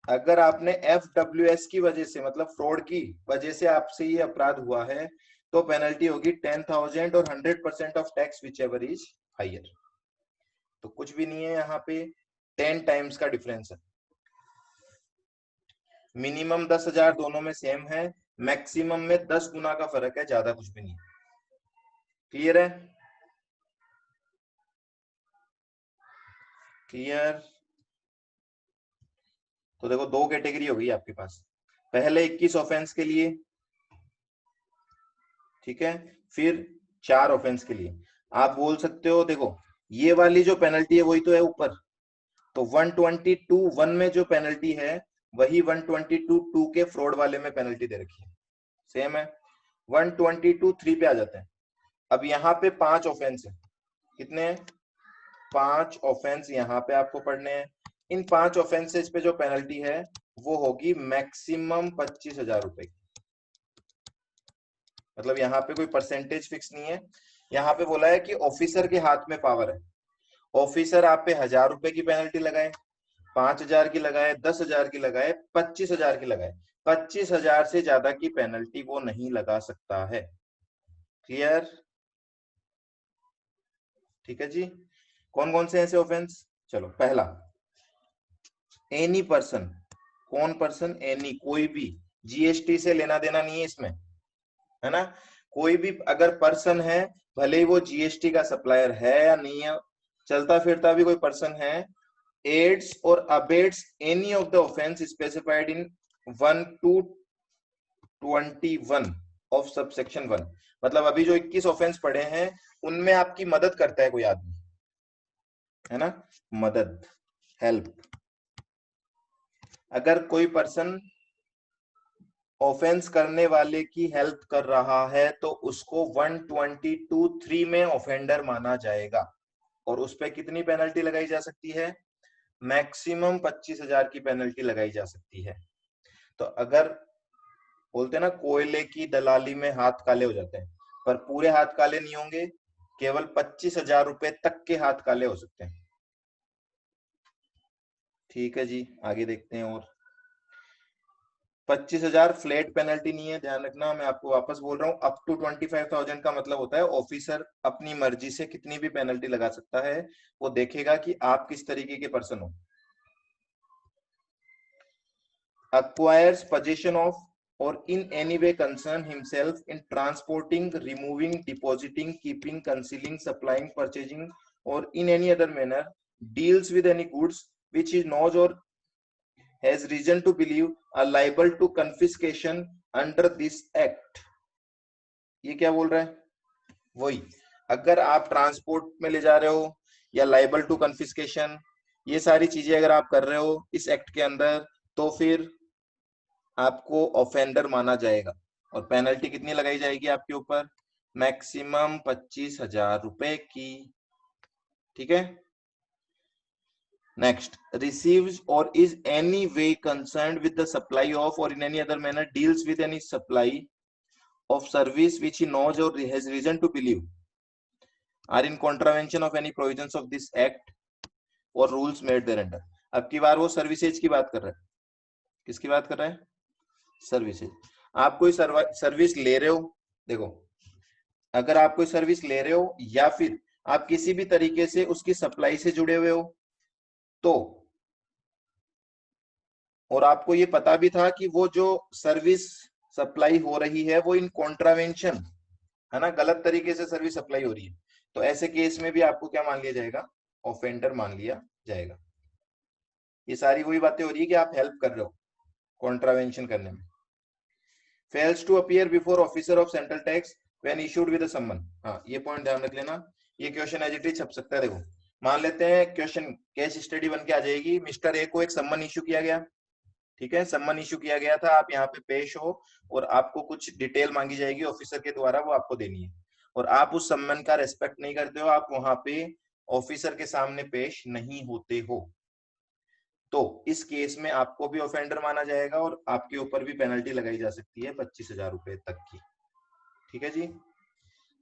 अगर आपने FWS की वजह से मतलब फ्रॉड की वजह से आपसे ये अपराध हुआ है तो पेनल्टी होगी 10,000 और 100% of tax whichever is higher. तो कुछ भी नहीं है यहाँ पे, 10 टाइम्स का डिफरेंस है। मिनिमम 10,000 दोनों में सेम है, मैक्सिमम में 10 गुना का फर्क है, ज्यादा कुछ भी नहीं। क्लियर है? क्लियर? तो देखो दो कैटेगरी हो गई आपके पास, पहले 21 ऑफेंस के लिए, ठीक है, फिर 4 ऑफेंस के लिए। आप बोल सकते हो देखो ये वाली जो पेनल्टी है वही तो है ऊपर, तो 122(1) में जो पेनल्टी है वही 122(2) के फ्रॉड वाले में पेनल्टी दे रखी है, सेम है। 122(3) पे आ जाते हैं। अब यहाँ पे 5 ऑफेंस है। कितने हैं? 5 ऑफेंस यहाँ पे आपको पढ़ने हैं। इन 5 ऑफेंसेस पे जो पेनल्टी है वो होगी मैक्सिमम 25,000 रुपए की। मतलब यहाँ पे कोई परसेंटेज फिक्स नहीं है, यहाँ पे बोला है कि ऑफिसर के हाथ में पावर है। ऑफिसर आप पे 1,000 रुपए की पेनल्टी लगाए, 5,000 की लगाए, 10,000 की लगाए, 25,000 की लगाए, 25,000 से ज्यादा की पेनल्टी वो नहीं लगा सकता है। क्लियर? ठीक है जी। कौन कौन से ऐसे ऑफेंस? चलो, पहला एनी पर्सन। कौन पर्सन? एनी, कोई भी। जीएसटी से लेना देना नहीं है इसमें, है ना। कोई भी अगर पर्सन है, भले ही वो जीएसटी का सप्लायर है या नहीं है, चलता फिरता भी कोई पर्सन है, एड्स और abets any of the offence specified in 1 to 21 of subsection 1। मतलब अभी जो 21 ऑफेंस पड़े हैं उनमें आपकी मदद करता है कोई आदमी, है ना, मदद, हेल्प। अगर कोई पर्सन ऑफेंस करने वाले की हेल्प कर रहा है तो उसको 122(3) में ऑफेंडर माना जाएगा। और उस पर कितनी पेनल्टी लगाई जा सकती है? मैक्सिमम 25,000 की पेनल्टी लगाई जा सकती है। तो अगर बोलते हैं ना, कोयले की दलाली में हाथ काले हो जाते हैं, पर पूरे हाथ काले नहीं होंगे, केवल 25,000 रुपए तक के हाथ काले हो सकते हैं। ठीक है जी, आगे देखते हैं। और 25,000 फ्लैट पेनल्टी नहीं है, ध्यान रखना। मैं आपको वापस बोल रहा हूँ, अप टू 25,000 का मतलब होता है ऑफिसर अपनी मर्जी से कितनी भी पेनल्टी लगा सकता है, वो देखेगा कि आप किस तरीके के पर्सन हो। Acquires possession of or in any way concern himself in transporting, removing, depositing, keeping, concealing, supplying, purchasing, or in any other manner deals with any goods which he knows or has reason to believe are liable to confiscation under this act। ये क्या बोल रहा है? वही, अगर आप ट्रांसपोर्ट में ले जा रहे हो या लाइबल टू कन्फिस्केशन, ये सारी चीजें अगर आप कर रहे हो इस एक्ट के अंदर, तो फिर आपको ऑफेंडर माना जाएगा। और पेनल्टी कितनी लगाई जाएगी आपके ऊपर? मैक्सिमम 25,000 रुपए की। ठीक है। नेक्स्ट, रिसीव्स और is any way concerned with the supply of और in any other manner deals with any supply of service which he knows or has reason to believe are in contravention of any provisions of this act or rules made thereunder। अब की बार वो सर्विसेज की बात कर रहा है। किसकी बात कर रहा है? सर्विसेज। आप कोई सर्विस ले रहे हो, देखो, अगर आप कोई सर्विस ले रहे हो या फिर आप किसी भी तरीके से उसकी सप्लाई से जुड़े हुए हो, तो और आपको ये पता भी था कि वो जो सर्विस सप्लाई हो रही है वो इन कॉन्ट्रावेंशन, है ना, गलत तरीके से सर्विस सप्लाई हो रही है, तो ऐसे केस में भी आपको क्या मान लिया जाएगा? ऑफेंडर मान लिया जाएगा। ये सारी वही बातें हो रही है कि आप हेल्प कर रहे हो कॉन्ट्रावेंशन करने में। Fails to appear before officer of central tax when issued with a summon. हाँ, ये पॉइंट ध्यान रख लेना, ये क्वेश्चन एज इट इज छप सकता है। देखो, मान लेते हैं क्वेश्चन केस स्टडी बन के आ जाएगी, मिस्टर ए को एक सम्मन इशू किया गया, ठीक है, सम्मन इशू किया गया था, आप यहाँ पे पेश हो और आपको कुछ डिटेल मांगी जाएगी ऑफिसर के द्वारा, वो आपको देनी है, और आप उस सम्मन का रेस्पेक्ट नहीं करते हो, आप वहां पे ऑफिसर के सामने पेश नहीं होते हो, तो इस केस में आपको भी ऑफेंडर माना जाएगा और आपके ऊपर भी पेनल्टी लगाई जा सकती है 25,000 रुपए तक की। ठीक है जी।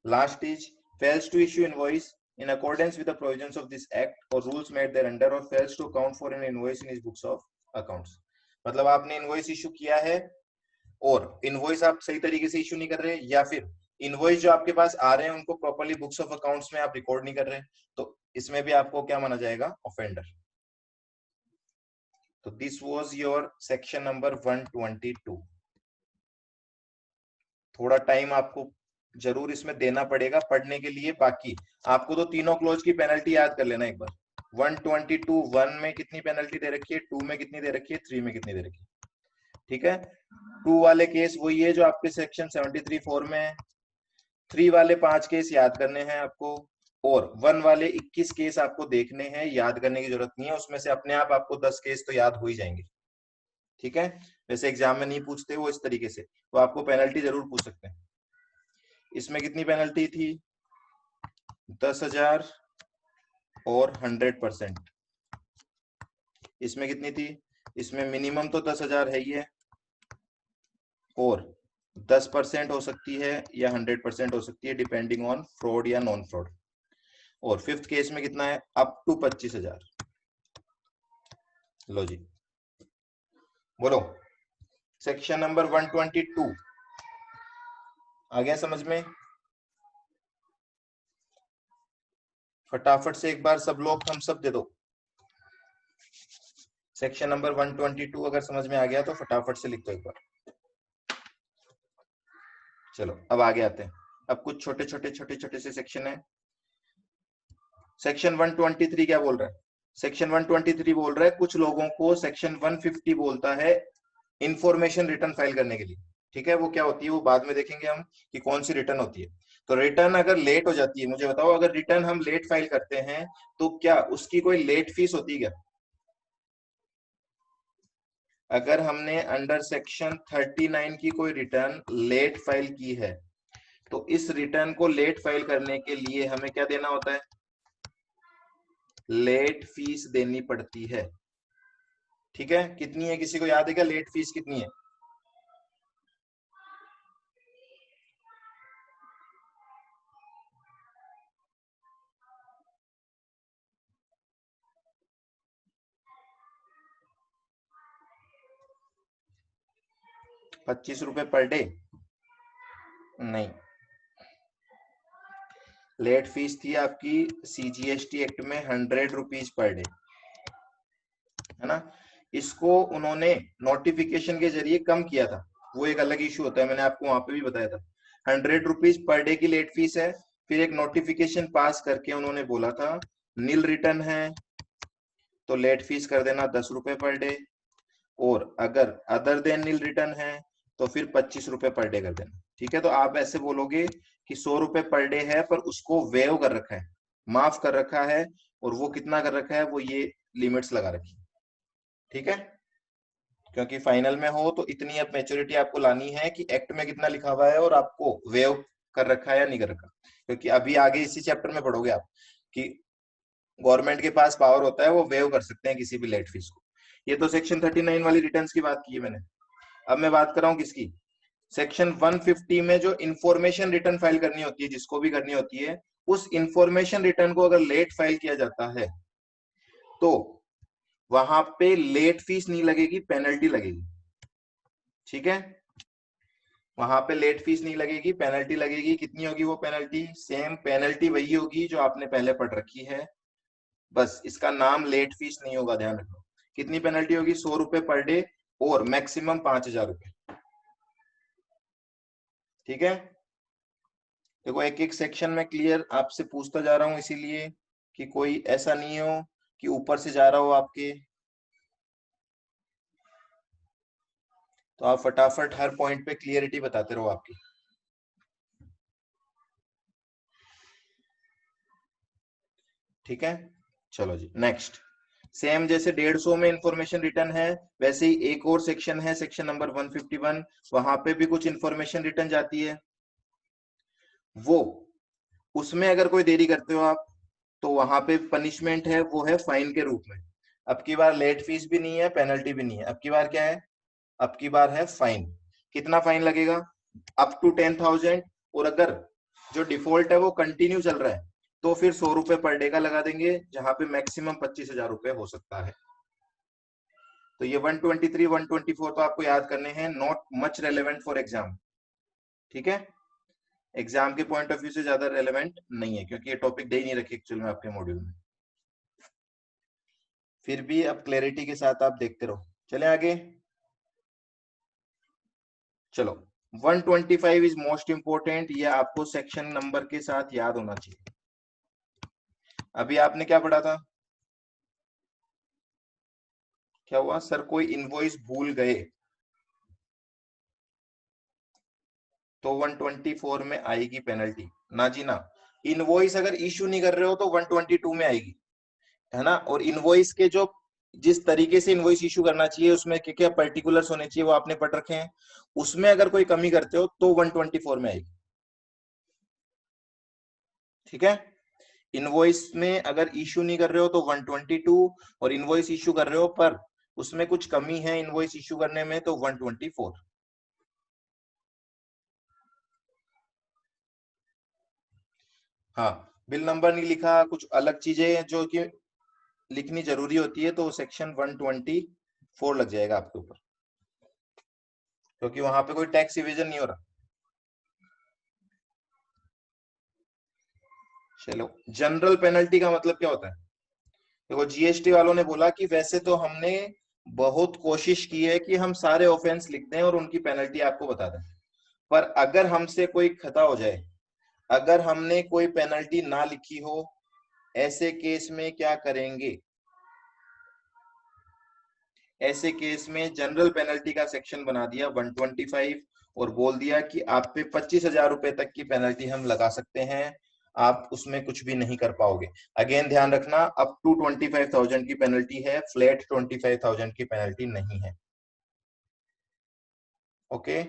Last is fails to issue invoice in accordance with the provisions of this act or rules made thereunder or fails to account for an invoice in his books of accounts। मतलब आपने इनवॉइस इशू किया है और इनवॉइस आप सही तरीके से इशू नहीं कर रहे, या फिर इनवॉइस जो आपके पास आ रहे हैं उनको प्रॉपर्ली बुक्स ऑफ अकाउंट्स में आप रिकॉर्ड नहीं कर रहे, तो इसमें भी आपको क्या माना जाएगा? ऑफेंडर। तो this was your section number 122। थोड़ा टाइम आपको जरूर इसमें देना पड़ेगा पढ़ने के लिए, बाकी आपको तो तीनों क्लोज की पेनल्टी याद कर लेना एक बार। 122(1) में कितनी पेनल्टी दे रखी है, 2 में कितनी दे रखी है, 3 में कितनी दे रखी है। ठीक है, 2 वाले केस वही है जो आपके सेक्शन 73(4) में है, 3 वाले 5 केस याद करने हैं आपको, और 1 वाले 21 केस आपको देखने हैं, याद करने की जरूरत नहीं है, उसमें से अपने आप आपको 10 केस तो याद हो ही जाएंगे। ठीक है, वैसे एग्जाम में नहीं पूछते वो इस तरीके से, तो आपको पेनल्टी जरूर पूछ सकते हैं। इसमें कितनी पेनल्टी थी? 10,000 और 100%। इसमें कितनी थी? इसमें मिनिमम तो 10,000 है ही है, और 10% हो सकती है या 100% हो सकती है, डिपेंडिंग ऑन फ्रॉड या नॉन फ्रॉड। और फिफ्थ केस में कितना है, अप टू 25,000। लो जी, बोलो। सेक्शन नंबर 122 आ गया समझ में? फटाफट से एक बार सब लोग थम्स अप दे दो। सेक्शन नंबर 122 अगर समझ में आ गया तो फटाफट से लिख दो एक बार। चलो अब आगे आते हैं। अब कुछ छोटे छोटे छोटे छोटे से सेक्शन है। सेक्शन 123 क्या बोल रहा है? सेक्शन 123 बोल रहा है कुछ लोगों को सेक्शन 150 बोलता है इंफॉर्मेशन रिटर्न फाइल करने के लिए। ठीक है, वो क्या होती है वो बाद में देखेंगे हम कि कौन सी रिटर्न होती है। तो रिटर्न अगर लेट हो जाती है, मुझे बताओ, अगर रिटर्न हम लेट फाइल करते हैं तो क्या उसकी कोई लेट फीस होती है क्या? अगर हमने अंडर सेक्शन 39 की कोई रिटर्न लेट फाइल की है तो इस रिटर्न को लेट फाइल करने के लिए हमें क्या देना होता है? लेट फीस देनी पड़ती है। ठीक है, कितनी है, किसी को याद है क्या लेट फीस कितनी है? 25 रुपए पर डे? नहीं, लेट फीस थी आपकी CGST एक्ट में 100 रुपीज पर डे, है ना। इसको उन्होंने नोटिफिकेशन के जरिए कम किया था, वो एक अलग इशू होता है, मैंने आपको वहां पे भी बताया था। 100 रुपीज पर डे की लेट फीस है। फिर एक नोटिफिकेशन पास करके उन्होंने बोला था नील रिटर्न है तो लेट फीस कर देना 10 रुपए पर डे, और अगर अदर देन नील रिटर्न है तो फिर 25 रुपए पर डे कर देना। ठीक है, तो आप ऐसे बोलोगे कि 100 रुपए पर डे है पर उसको वेव कर रखा है, माफ कर रखा है, और वो कितना कर रखा है, वो ये लिमिट्स लगा रखी है। ठीक है, क्योंकि फाइनल में हो तो इतनी अब मेच्योरिटी आपको लानी है कि एक्ट में कितना लिखा हुआ है और आपको वेव कर रखा है या नहीं कर रखा। क्योंकि अभी आगे इसी चैप्टर में पढ़ोगे आप कि गवर्नमेंट के पास पावर होता है, वो वेव कर सकते हैं किसी भी लेट फीस को। ये तो सेक्शन 39 वाली रिटर्न्स की बात की है मैंने। अब मैं बात कर रहा हूँ किसकी, सेक्शन 150 में जो इंफॉर्मेशन रिटर्न फाइल करनी होती है, जिसको भी करनी होती है, उस इंफॉर्मेशन रिटर्न को अगर लेट फाइल किया जाता है तो वहां पे लेट फीस नहीं लगेगी, पेनल्टी लगेगी। ठीक है, वहां पे लेट फीस नहीं लगेगी, पेनल्टी लगेगी। कितनी होगी वो पेनल्टी? सेम पेनल्टी वही होगी जो आपने पहले पढ़ रखी है, बस इसका नाम लेट फीस नहीं होगा, ध्यान रखो। कितनी पेनल्टी होगी? 100 रुपए पर डे और मैक्सिमम 5,000 रुपए। ठीक है, देखो एक एक सेक्शन में क्लियर आपसे पूछता जा रहा हूं इसीलिए कि कोई ऐसा नहीं हो कि ऊपर से जा रहा हो आपके। तो आप फटाफट हर पॉइंट पे क्लियरिटी बताते रहो आपकी। ठीक है, चलो जी नेक्स्ट। सेम जैसे 150 में इंफॉर्मेशन रिटर्न है, वैसे ही एक और सेक्शन है, सेक्शन नंबर 151, वहां पे भी कुछ इंफॉर्मेशन रिटर्न जाती है। वो उसमें अगर कोई देरी करते हो आप तो वहां पे पनिशमेंट है, वो है फाइन के रूप में। अब की बार लेट फीस भी नहीं है, पेनल्टी भी नहीं है, अब की बार क्या है? अब की बार है फाइन। कितना फाइन लगेगा? Up to 10,000। और अगर जो डिफॉल्ट है वो कंटिन्यू चल रहा है तो फिर 100 रुपए पर डे का लगा देंगे, जहां पे मैक्सिमम 25,000 रुपए हो सकता है। तो ये 123 124 तो आपको याद करने हैं, not much relevant for exam. ठीक है, एग्जाम के पॉइंट ऑफ व्यू से ज्यादा रेलेवेंट नहीं है क्योंकि ये टॉपिक दे ही नहीं रखे एक्चुअल में आपके मॉड्यूल में। फिर भी अब क्लैरिटी के साथ आप देखते रहो। चले आगे, चलो 125 इज मोस्ट इंपोर्टेंट, ये आपको सेक्शन नंबर के साथ याद होना चाहिए। अभी आपने क्या पढ़ा था? क्या हुआ सर, कोई इनवॉइस भूल गए तो 124 में आएगी पेनल्टी? ना जी ना, इनवॉइस अगर इश्यू नहीं कर रहे हो तो 122 में आएगी, है ना। और इनवॉइस के जो जिस तरीके से इनवॉइस इशू करना चाहिए उसमें क्या क्या पर्टिकुलर्स होने चाहिए वो आपने पढ़ रखे हैं, उसमें अगर कोई कमी करते हो तो 124 में आएगी। ठीक है, इनवॉइस में अगर इशू नहीं कर रहे हो तो 122, और इनवॉइस इशू कर रहे हो पर उसमें कुछ कमी है इनवॉइस इश्यू करने में तो 124। हाँ, बिल नंबर नहीं लिखा, कुछ अलग चीजें जो कि लिखनी जरूरी होती है, तो सेक्शन 124 लग जाएगा आपके ऊपर, क्योंकि वहां पे कोई टैक्स इवेजन नहीं हो रहा। चलो, जनरल पेनल्टी का मतलब क्या होता है? देखो, जीएसटी वालों ने बोला कि वैसे तो हमने बहुत कोशिश की है कि हम सारे ऑफेंस लिख दें और उनकी पेनल्टी आपको बता दें, पर अगर हमसे कोई खता हो जाए, अगर हमने कोई पेनल्टी ना लिखी हो, ऐसे केस में क्या करेंगे? ऐसे केस में जनरल पेनल्टी का सेक्शन बना दिया 125 और बोल दिया कि आप पे 25,000 रुपए तक की पेनल्टी हम लगा सकते हैं, आप उसमें कुछ भी नहीं कर पाओगे। अगेन ध्यान रखना, अप टू 25,000 की पेनल्टी है, फ्लैट 25,000 की पेनल्टी नहीं है। ओके,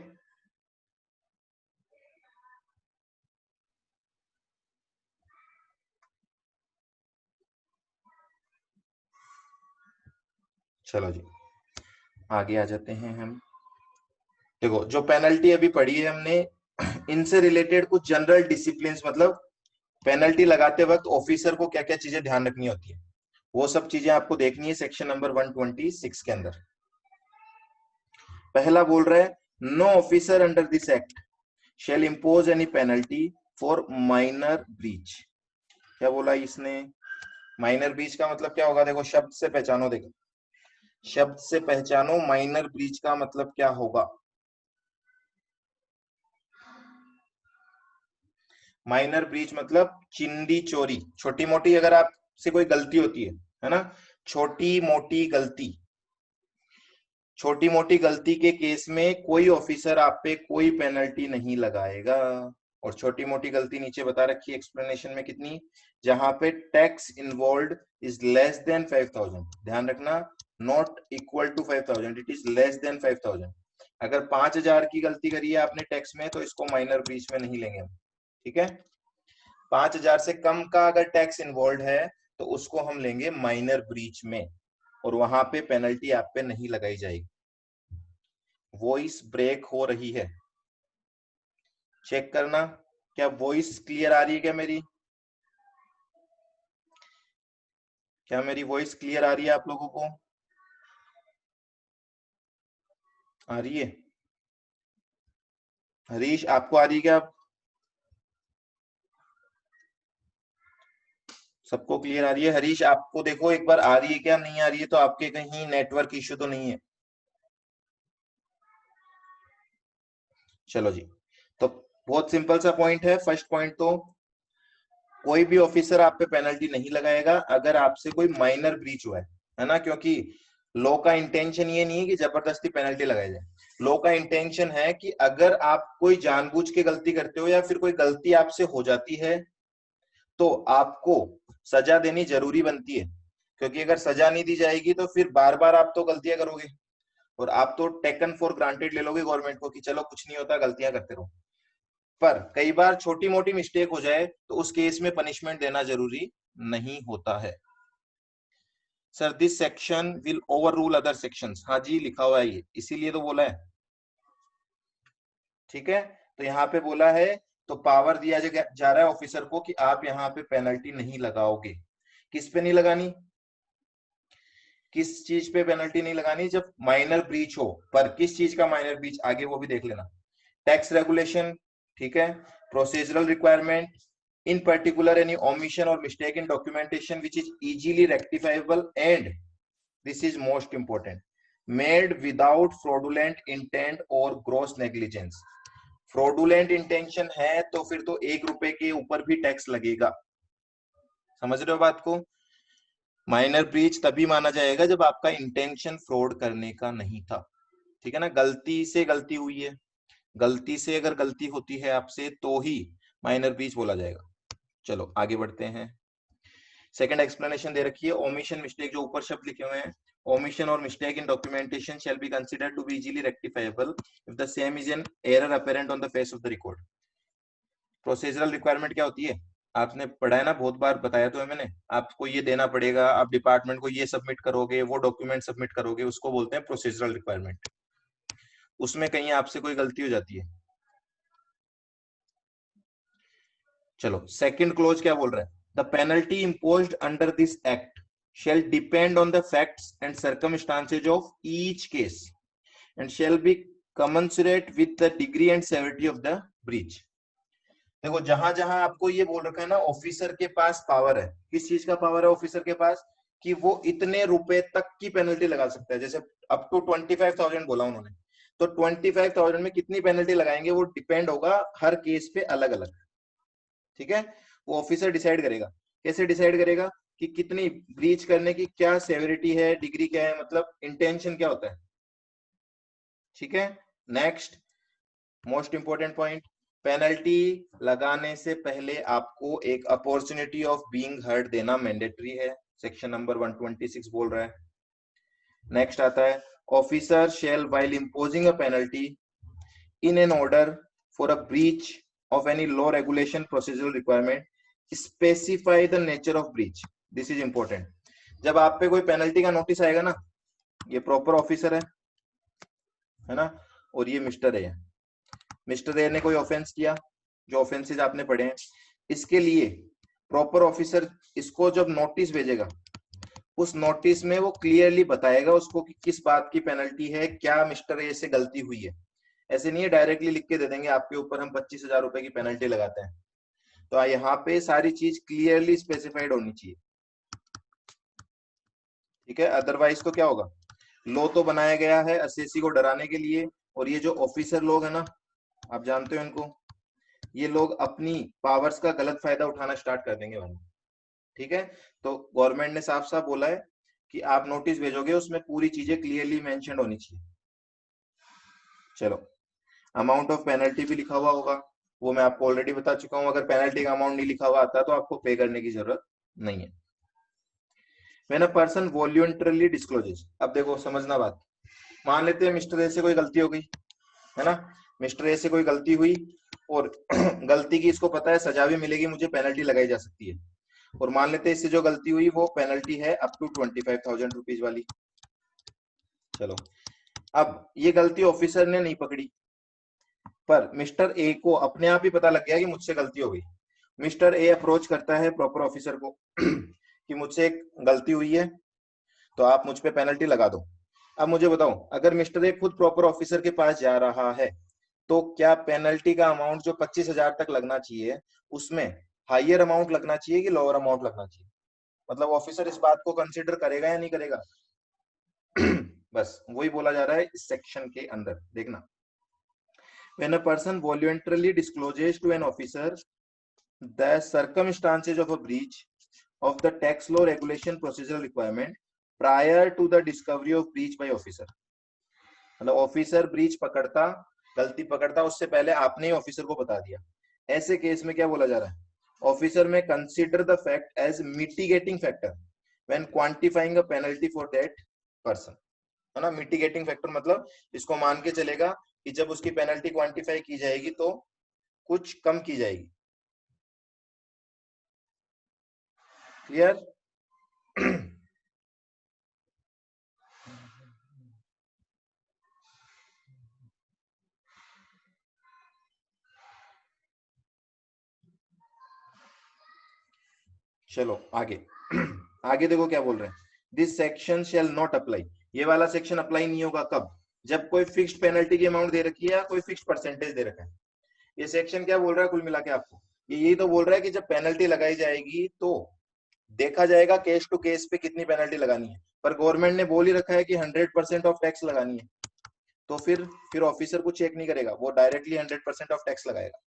चलो जी, आगे आ जाते हैं हम। देखो, जो पेनल्टी अभी पढ़ी है हमने, इनसे रिलेटेड कुछ जनरल डिसिप्लिन, मतलब पेनल्टी लगाते वक्त ऑफिसर को क्या क्या चीजें ध्यान रखनी होती है, वो सब चीजें आपको देखनी है सेक्शन नंबर 126 के अंदर। पहला बोल रहा है, no officer under this act shall impose any penalty for minor breach. क्या बोला इसने? माइनर ब्रीच का मतलब क्या होगा? देखो, शब्द से पहचानो, देखो शब्द से पहचानो माइनर ब्रीच का मतलब क्या होगा। माइनर ब्रीच मतलब चिंदी चोरी, छोटी मोटी, अगर आपसे कोई गलती होती है ना, छोटी मोटी गलती, छोटी मोटी गलती के केस में कोई ऑफिसर आप पे कोई पेनल्टी नहीं लगाएगा। और छोटी मोटी गलती नीचे बता रखी है एक्सप्लेनेशन में कितनी, जहां पे tax involve is less than 5,000। ध्यान रखना, not equal to 5,000, it is less than 5,000। अगर 5,000 की गलती करी है आपने टैक्स में, तो इसको माइनर ब्रीच में नहीं लेंगे हम, ठीक है। 5,000 से कम का अगर टैक्स इन्वॉल्व है, तो उसको हम लेंगे माइनर ब्रीच में, और वहां पे पेनल्टी आप पे नहीं लगाई जाएगी। वॉइस ब्रेक हो रही है, चेक करना, क्या वॉइस क्लियर आ रही है? क्या मेरी वॉइस क्लियर आ रही है आप लोगों को? आ रही है? हरीश, आपको आ रही है क्या? सबको क्लियर आ रही है? हरीश, आपको देखो एक बार आ रही है क्या, नहीं आ रही है तो आपके कहीं नेटवर्क इश्यू तो नहीं है? चलो जी, तो बहुत सिंपल सा पॉइंट है। फर्स्ट पॉइंट तो, कोई भी ऑफिसर आप पे पेनल्टी नहीं लगाएगा अगर आपसे कोई माइनर ब्रीच हुआ है ना, क्योंकि लॉ का इंटेंशन ये नहीं है कि जबरदस्ती पेनल्टी लगाई जाए। लॉ का इंटेंशन है कि अगर आप कोई जानबूझ के गलती करते हो या फिर कोई गलती आपसे हो जाती है, तो आपको सजा देनी जरूरी बनती है, क्योंकि अगर सजा नहीं दी जाएगी तो फिर बार बार आप तो गलतियां करोगे, और आप तो टेकन फॉर ग्रांटेड ले लोगे गवर्नमेंट को कि चलो कुछ नहीं होता, गलतियां करते रहो। पर कई बार छोटी मोटी मिस्टेक हो जाए तो उस केस में पनिशमेंट देना जरूरी नहीं होता है। Sir, this section will over rule other sections, हाँ जी लिखा हुआ है ये, इसीलिए तो बोला है, ठीक है। तो यहाँ पे बोला है, तो पावर दिया जा रहा है ऑफिसर को कि आप यहाँ पे पेनल्टी नहीं लगाओगे। किस पे नहीं लगानी? किस चीज पे पेनल्टी नहीं लगानी? जब माइनर ब्रीच हो। पर किस चीज का माइनर ब्रीच, आगे वो भी देख लेना। टैक्स रेगुलेशन, ठीक है, procedural requirement, in particular any omission or mistake in documentation which is easily rectifiable, and this is most important, made without fraudulent intent or gross negligence। fraudulent intention है तो फिर तो 1 रुपए के ऊपर भी टैक्स लगेगा, समझ रहे हो बात को? माइनर ब्रीच तभी माना जाएगा जब आपका इंटेंशन फ्रॉड करने का नहीं था, ठीक है ना। गलती से गलती हुई है, गलती से अगर गलती होती है आपसे तो ही माइनर ब्रीच बोला जाएगा। चलो आगे बढ़ते हैं। सेकंड एक्सप्लेनेशन दे रखी है, ओमिशन मिस्टेक, जो ऊपर शब्द लिखे हुए हैं, omission or mistake in documentation shall be considered to be easily rectifiable if the same is an error apparent on the face of the record। Procedural requirement क्या होती है? आपने पढ़ा है ना, बहुत बार बताया तो है मैंने, आपको ये देना पड़ेगा, आप डिपार्टमेंट को ये सबमिट करोगे, वो डॉक्यूमेंट सबमिट करोगे, उसको बोलते हैं प्रोसीजरल रिक्वायरमेंट। उसमें कहीं आपसे कोई गलती हो जाती है। चलो सेकंड क्लोज क्या बोल रहा है, the penalty imposed under this act shell depend on the facts and circumstances of each case and shall be commensurate with the degree and severity of the breach। देखो जहां जहां आपको ये बोल रखा है ना, ऑफिसर के पास पावर है, किस चीज का पावर है ऑफिसर के पास, कि वो इतने रुपए तक की पेनल्टी लगा सकता है। जैसे अप टू 25,000 बोला उन्होंने, तो 25,000 में कितनी पेनल्टी लगाएंगे वो डिपेंड होगा हर केस पे अलग अलग। ठीक है, वो ऑफिसर डिसाइड करेगा। कैसे डिसाइड करेगा कि कितनी ब्रीच करने की क्या सेवेरिटी है, डिग्री क्या है, मतलब इंटेंशन क्या होता है। ठीक है, next most important point, penalty लगाने से पहले आपको एक अपॉर्चुनिटी ऑफ बीइंग हर्ड देना मैंडेटरी है, सेक्शन नंबर 126 बोल रहा है। नेक्स्ट आता है, officer shall while imposing a penalty in an order for a breach of any law regulation procedural requirement specify the nature of breach. This is important. जब आप पे कोई पेनल्टी का नोटिस आएगा ना, ये प्रॉपर ऑफिसर है ना, और ये मिस्टर ए है। मिस्टर ए ने कोई ऑफेंस किया, जो ऑफेंसेस आपने पढ़े हैं, इसके लिए प्रॉपर ऑफिसर इसको जब नोटिस भेजेगा, उस नोटिस में वो क्लियरली बताएगा उसको कि किस बात की पेनल्टी है, क्या मिस्टर ए से गलती हुई है। ऐसे नहीं है डायरेक्टली लिख के दे देंगे आपके ऊपर हम 25,000 रुपए की पेनल्टी लगाते हैं। तो यहाँ पे सारी चीज क्लियरली स्पेसिफाइड होनी चाहिए। ठीक है, अदरवाइज तो क्या होगा, लॉ तो बनाया गया है एसएससी को डराने के लिए, और ये जो ऑफिसर लोग है ना, आप जानते हो इनको, ये लोग अपनी पावर्स का गलत फायदा उठाना स्टार्ट कर देंगे भाई। ठीक है, तो गवर्नमेंट ने साफ साफ बोला है कि आप नोटिस भेजोगे उसमें पूरी चीजें क्लियरली मेंशन होनी चाहिए। चलो, अमाउंट ऑफ पेनल्टी भी लिखा हुआ होगा, वो मैं आपको ऑलरेडी बता चुका हूं। अगर पेनल्टी का अमाउंट नहीं लिखा हुआ आता तो आपको पे करने की जरूरत नहीं है। व्हेन अ पर्सन वॉल्यूंटरली डिस्क्लोजेस, अब देखो समझना बात, मान लेते हैं मिस्टर ए से कोई गलती हो गई है ना, मिस्टर ए से कोई गलती हुई और गलती की इसको पता है सजा भी मिलेगी, मुझे पेनल्टी लगाई जा सकती है, और मान लेते हैं इससे जो गलती हुई वो पेनल्टी है अप टू 25,000 रुपीज वाली। चलो, अब ये गलती ऑफिसर ने नहीं पकड़ी, पर मिस्टर ए को अपने आप ही पता लग गया कि मुझसे गलती हो गई। मिस्टर ए अप्रोच करता है प्रॉपर ऑफिसर को कि मुझसे एक गलती हुई है, तो आप मुझ पे पेनल्टी लगा दो। अब मुझे बताओ, अगर मिस्टर ए खुद प्रॉपर ऑफिसर के पास जा रहा है, तो क्या पेनल्टी का अमाउंट जो 25,000 तक लगना चाहिए, उसमें हाइयर अमाउंट लगना चाहिए कि लोअर अमाउंट लगना चाहिए? मतलब ऑफिसर इस बात को कंसिडर करेगा या नहीं करेगा? बस वही बोला जा रहा है इस सेक्शन के अंदर, देखना। When a person voluntarily discloses to an officer the circumstances of a breach of the tax law regulation procedural requirement prior to the discovery of breach by officer, मतलब ऑफिसर ब्रीच पकड़ता, गलती पकड़ता, उससे पहले आपने ही ऑफिसर को बता दिया, ऐसे केस में क्या बोला जा रहा है, officer may consider the fact as mitigating factor when quantifying a penalty for that person, है ना। मिटिगेटिंग फैक्टर मतलब इसको मान के चलेगा कि जब उसकी पेनल्टी क्वांटिफाई की जाएगी तो कुछ कम की जाएगी। क्लियर? चलो आगे आगे देखो क्या बोल रहे हैं, this section shall not apply. ये वाला सेक्शन अप्लाई नहीं होगा कब, जब कोई फिक्स्ड पेनल्टी की अमाउंट दे रखी है या कोई फिक्स्ड परसेंटेज दे रखा है। ये सेक्शन क्या बोल रहा है कुल मिला के आपको, ये यही तो बोल रहा है कि जब पेनल्टी लगाई जाएगी तो देखा जाएगा केस टू केस पे कितनी पेनल्टी लगानी है, पर गवर्नमेंट ने बोल ही रखा है कि 100% ऑफ टैक्स लगानी है, तो फिर ऑफिसर को चेक नहीं करेगा, वो डायरेक्टली 100% ऑफ टैक्स लगाएगा।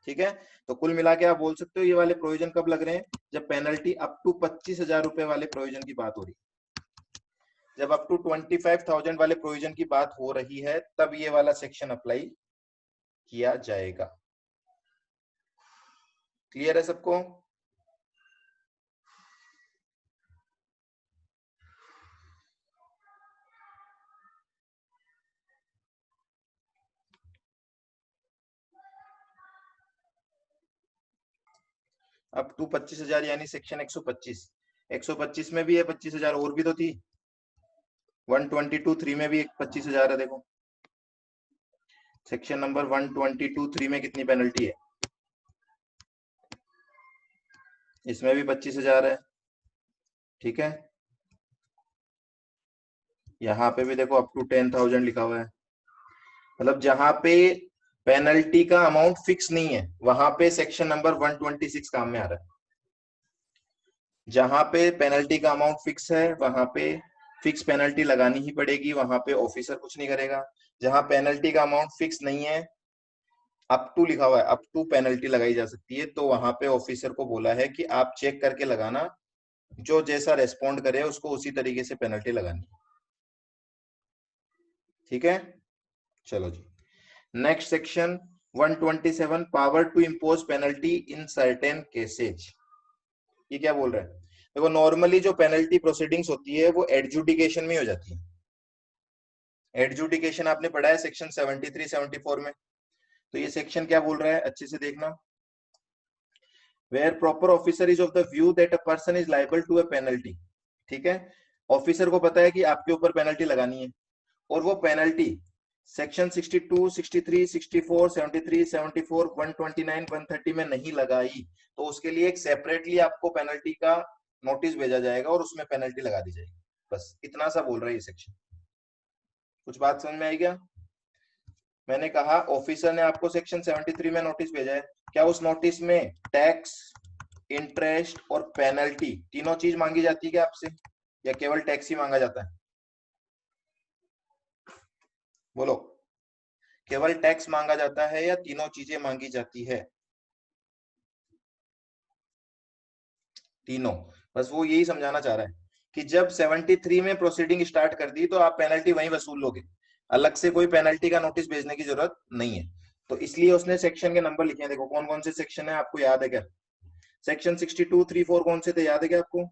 ठीक है, तो कुल मिला के आप बोल सकते हो ये वाले प्रोविजन कब लग रहे हैं, जब पेनल्टी अप टू 25,000 रुपए वाले प्रोविजन की बात हो रही है। जब अप टू 25,000 वाले प्रोविजन की बात हो रही है तब ये वाला सेक्शन अप्लाई किया जाएगा। क्लियर है सबको? अप टू 25,000 यानी सेक्शन 125। 125 में भी है 25,000, और भी तो थी। 122(3) में भी एक 25,000 है, देखो सेक्शन नंबर 122(3) में कितनी पेनल्टी है, इसमें भी 25,000 है। ठीक है, यहाँ पे भी देखो अप टू 10,000 लिखा हुआ है। मतलब जहां पे पेनल्टी का अमाउंट फिक्स नहीं है वहां पे सेक्शन नंबर 126 काम में आ रहा है। जहां पे पेनल्टी का अमाउंट फिक्स है वहां पे फिक्स पेनल्टी लगानी ही पड़ेगी, वहां पे ऑफिसर कुछ नहीं करेगा। जहां पेनल्टी का अमाउंट फिक्स नहीं है, अप टू लिखा हुआ है, अप टू पेनल्टी लगाई जा सकती है, तो वहां पे ऑफिसर को बोला है कि आप चेक करके लगाना, जो जैसा रेस्पॉन्ड करे उसको उसी तरीके से पेनल्टी लगानी। ठीक है, चलो जी। Next section 127, power to impose penalty in certain cases. ये क्या बोल रहा है? देखो नॉर्मली जो पेनल्टी प्रोसीडिंग्स होती है वो एडजुडिकेशन में हो जाती है। एडजुडिकेशन आपने पढ़ा है सेक्शन 73 74 में। तो ये सेक्शन क्या बोल रहा है, अच्छे से देखना। Where proper officer is of the view that a person is liable to a penalty. ठीक है, ऑफिसर को पता है कि आपके ऊपर पेनल्टी लगानी है, और वो पेनल्टी सेक्शन 62 63 64 73 74 129 130 में नहीं लगाई, तो उसके लिए एक सेपरेटली आपको पेनल्टी का नोटिस भेजा जाएगा और उसमें पेनल्टी लगा दी जाएगी। बस इतना सा बोल रहा है ये सेक्शन। कुछ बात समझ में आई क्या? मैंने कहा ऑफिसर ने आपको सेक्शन 73 में नोटिस भेजा है, क्या उस नोटिस में टैक्स, इंटरेस्ट और पेनल्टी तीनों चीज मांगी जाती है क्या आपसे, या केवल टैक्स ही मांगा जाता है? बोलो, केवल टैक्स मांगा जाता है या तीनों चीजें मांगी जाती है? तीनों। बस वो यही समझाना चाह रहा है कि जब 73 में प्रोसीडिंग स्टार्ट कर दी तो आप पेनल्टी वहीं वसूल लोगे, अलग से कोई पेनल्टी का नोटिस भेजने की जरूरत नहीं है। तो इसलिए उसने सेक्शन के नंबर लिखे हैं, देखो कौन कौन से सेक्शन है, आपको याद है क्या? सेक्शन 62 3 4 कौन से थे, याद है क्या आपको?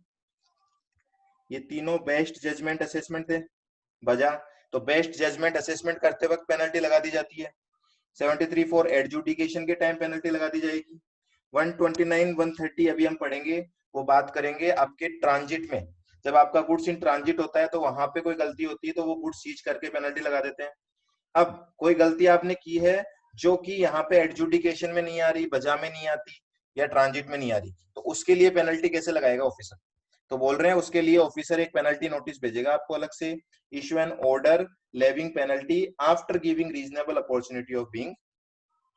ये तीनों बेस्ट जजमेंट असेसमेंट थे, बजा। तो बेस्ट जजमेंट असेसमेंट करते वक्त पेनल्टी लगा दी जाती है। 73 फॉर एडजुडिकेशन के टाइम पेनल्टी लगा दी जाएगी। 129 130 अभी हम पढ़ेंगे, वो बात करेंगे आपके ट्रांजिट में। जब आपका गुड्स इन ट्रांजिट होता है तो वहां पे कोई गलती होती है तो वो गुड्स सीज करके पेनल्टी लगा देते हैं। अब कोई गलती आपने की है जो कि यहाँ पे एडजुडिकेशन में नहीं आ रही, बजा में नहीं आती, या ट्रांजिट में नहीं आ रही, तो उसके लिए पेनल्टी कैसे लगाएगा ऑफिसर? तो बोल रहे हैं उसके लिए ऑफिसर एक पेनल्टी नोटिस भेजेगा आपको अलग से, issue an order levying penalty after giving reasonable opportunity of being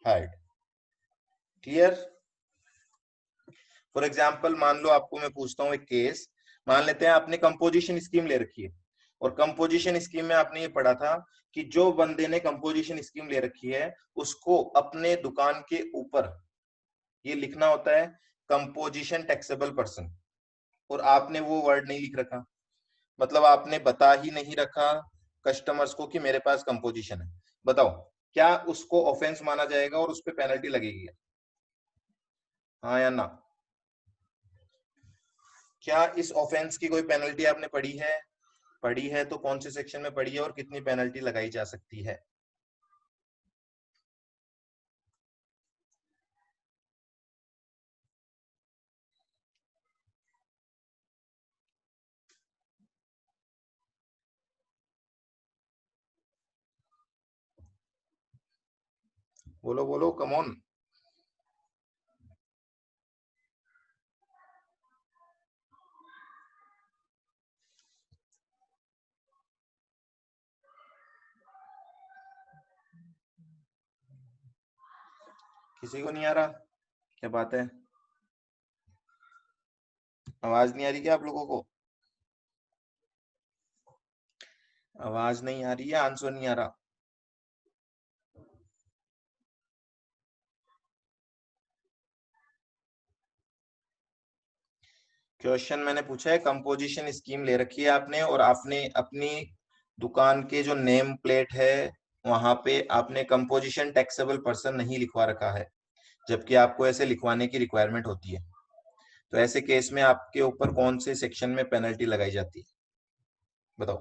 heard. Clear? For example मान लो आपको मैं पूछता हूँ एक केस, मान लेते हैं आपने कंपोजिशन स्कीम ले रखी है, और कंपोजिशन स्कीम में आपने ये पढ़ा था कि जो बंदे ने कंपोजिशन स्कीम ले रखी है उसको अपने दुकान के ऊपर ये लिखना होता है कंपोजिशन टैक्सेबल पर्सन, और आपने वो वर्ड नहीं लिख रखा, मतलब आपने बता ही नहीं रखा कस्टमर्स को कि मेरे पास कंपोजिशन है। बताओ क्या उसको ऑफेंस माना जाएगा और उस पर पेनल्टी लगेगी? हाँ या ना? क्या इस ऑफेंस की कोई पेनल्टी आपने पढ़ी है? पढ़ी है तो कौन से सेक्शन में पढ़ी है और कितनी पेनल्टी लगाई जा सकती है? बोलो बोलो, कम ऑन। किसी को नहीं आ रहा? क्या बात है, आवाज नहीं आ रही क्या आप लोगों को? आवाज नहीं आ रही है, आंसर नहीं आ रहा? क्वेश्चन मैंने पूछा है, कंपोजिशन स्कीम ले रखी है आपने और आपने अपनी दुकान के जो नेम प्लेट है वहां पे आपने कंपोजिशन टैक्सेबल पर्सन नहीं लिखवा रखा है, जबकि आपको ऐसे लिखवाने की रिक्वायरमेंट होती है। तो ऐसे केस में आपके ऊपर कौन से सेक्शन में पेनल्टी लगाई जाती है? बताओ,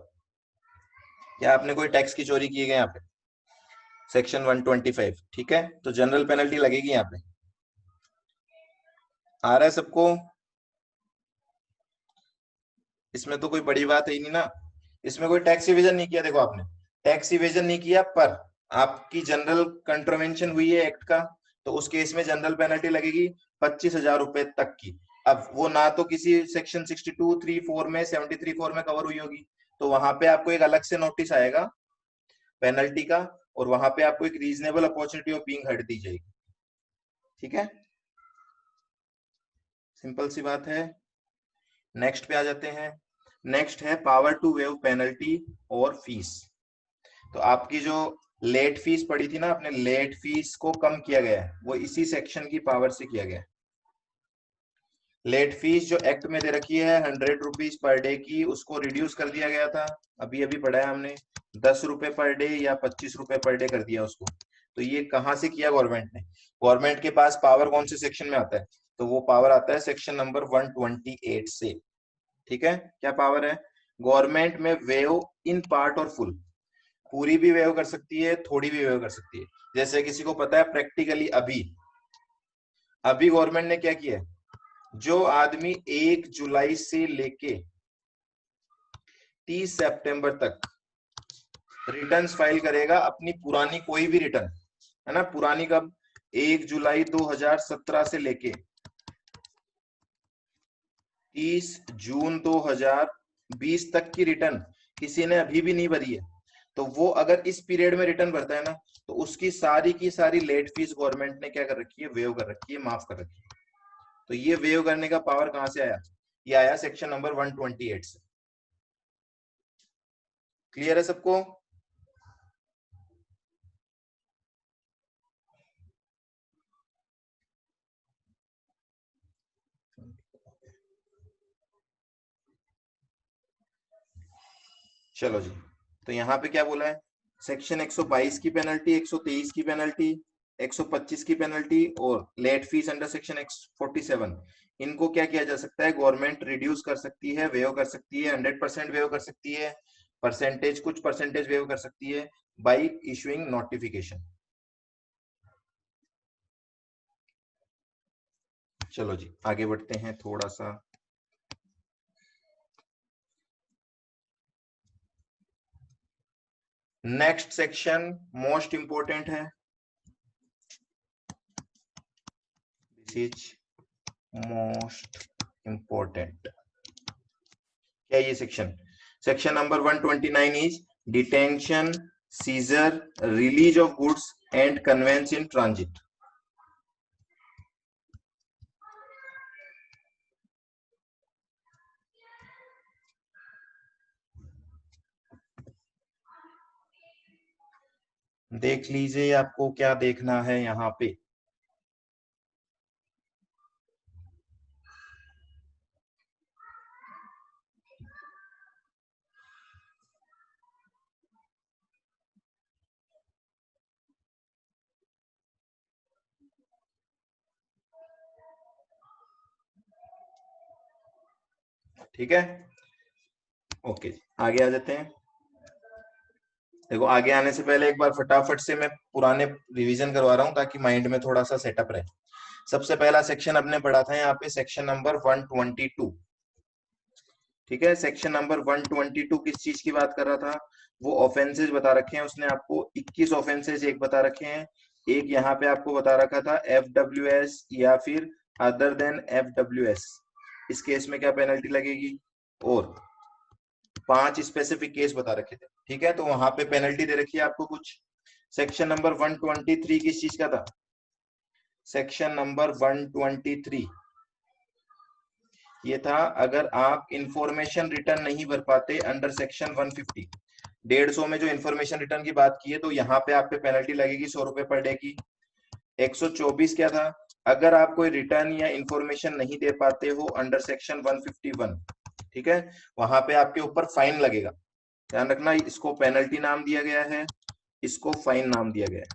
क्या आपने कोई टैक्स की चोरी की है यहाँ पे? सेक्शन 125, ठीक है, तो जनरल पेनल्टी लगेगी यहाँ पे। आ रहा है सबको? इसमें तो कोई बड़ी बात है ही नहीं ना। इसमें कोई टैक्स इवेजन नहीं किया, देखो आपने टैक्स इवेजन नहीं किया, पर आपकी जनरल कंट्रोवेंशन हुई है एक्ट का, तो उस केस में जनरल पेनल्टी लगेगी 25,000 रुपए तक की। अब वो ना तो किसी सेक्शन 62(3)(4) में 73(4) में कवर हुई होगी, तो वहां पे आपको एक अलग से नोटिस आएगा पेनल्टी का, और वहां पे आपको एक reasonable opportunity of being heard दी जाएगी। ठीक है, सिंपल सी बात है। नेक्स्ट पे आ जाते हैं। नेक्स्ट है पावर टू वेव पेनल्टी और फीस। तो आपकी जो लेट फीस पड़ी थी ना, अपने लेट फीस को कम किया गया है, वो इसी सेक्शन की पावर से किया गया है। लेट फीस जो एक्ट में दे रखी है 100 रुपीज पर डे की, उसको रिड्यूस कर दिया गया था, अभी अभी पढ़ा है हमने, 10 रुपए पर डे या 25 रुपए पर डे कर दिया उसको। तो ये कहाँ से किया गवर्नमेंट ने? गवर्नमेंट के पास पावर कौन से सेक्शन में आता है? तो वो पावर आता है सेक्शन नंबर 128 से। ठीक है, क्या पावर है? गवर्नमेंट में वेव इन पार्ट और फुल, पूरी भी वेव कर सकती है, थोड़ी भी वेव कर सकती है। जैसे किसी को पता है प्रैक्टिकली, अभी अभी गवर्नमेंट ने क्या किया है, जो आदमी 1 जुलाई से लेके 30 सितंबर तक रिटर्न्स फाइल करेगा, अपनी पुरानी कोई भी रिटर्न, है ना, पुरानी कब, 1 जुलाई 2017 से लेके 30 जून 2020 तक की रिटर्न किसी ने अभी भी नहीं भरी है, तो वो अगर इस पीरियड में रिटर्न भरता है ना, तो उसकी सारी की सारी लेट फीस गवर्नमेंट ने क्या कर रखी है, वेव कर रखी है, माफ कर रखी है। तो ये वेव करने का पावर कहां से आया? ये आया सेक्शन नंबर 128 से। क्लियर है सबको? चलो जी, तो यहाँ पे क्या बोला है, सेक्शन 122 की पेनल्टी, 123 की पेनल्टी, 125 की पेनल्टी और लेट फीस अंडर सेक्शन 47, इनको क्या किया जा सकता है, गवर्नमेंट रिड्यूस कर सकती है, वेव कर सकती है, 100% वेव कर सकती है, परसेंटेज कुछ परसेंटेज वेव कर सकती है, बाई इशुइंग नोटिफिकेशन। चलो जी, आगे बढ़ते हैं थोड़ा सा। नेक्स्ट सेक्शन मोस्ट इंपोर्टेंट है, दिस इज मोस्ट इंपोर्टेंट। क्या ये section? Section number 129 is detention, seizure, release of goods and conveyance in transit. देख लीजिए आपको क्या देखना है यहाँ पे। ठीक है, ओके, आगे आ जाते हैं। देखो, आगे आने से पहले एक बार फटाफट से मैं पुराने रिवीजन करवा रहा हूँ ताकि माइंड में थोड़ा सा सेटअप रहे। सबसे पहला सेक्शन अपने पढ़ा था यहाँ पे, सेक्शन नंबर 122। ठीक है, सेक्शन नंबर 122 किस चीज की बात कर रहा था? वो ऑफेंसेज बता रखे हैं उसने आपको, 21 ऑफेंसेज एक बता रखे हैं। एक यहाँ पे आपको बता रखा था FWS या फिर अदर देन FWS, इस केस में क्या पेनल्टी लगेगी, और 5 स्पेसिफिक केस बता रखे थे। ठीक है, तो वहां पे पेनल्टी दे रखी है आपको कुछ। सेक्शन नंबर 123 किस चीज का था? सेक्शन नंबर 123 ये था, अगर आप इंफॉर्मेशन रिटर्न नहीं भर पाते अंडर सेक्शन 150, 150 में जो इन्फॉर्मेशन रिटर्न की बात की है, तो यहाँ पे आप पे पेनल्टी लगेगी 100 रुपए पर डे की। 124 क्या था? अगर आप कोई रिटर्न या इंफॉर्मेशन नहीं दे पाते हो अंडर सेक्शन 151, ठीक है, वहां पे आपके ऊपर फाइन लगेगा। ध्यान रखना, इसको पेनल्टी नाम दिया गया है, इसको फाइन नाम दिया गया है।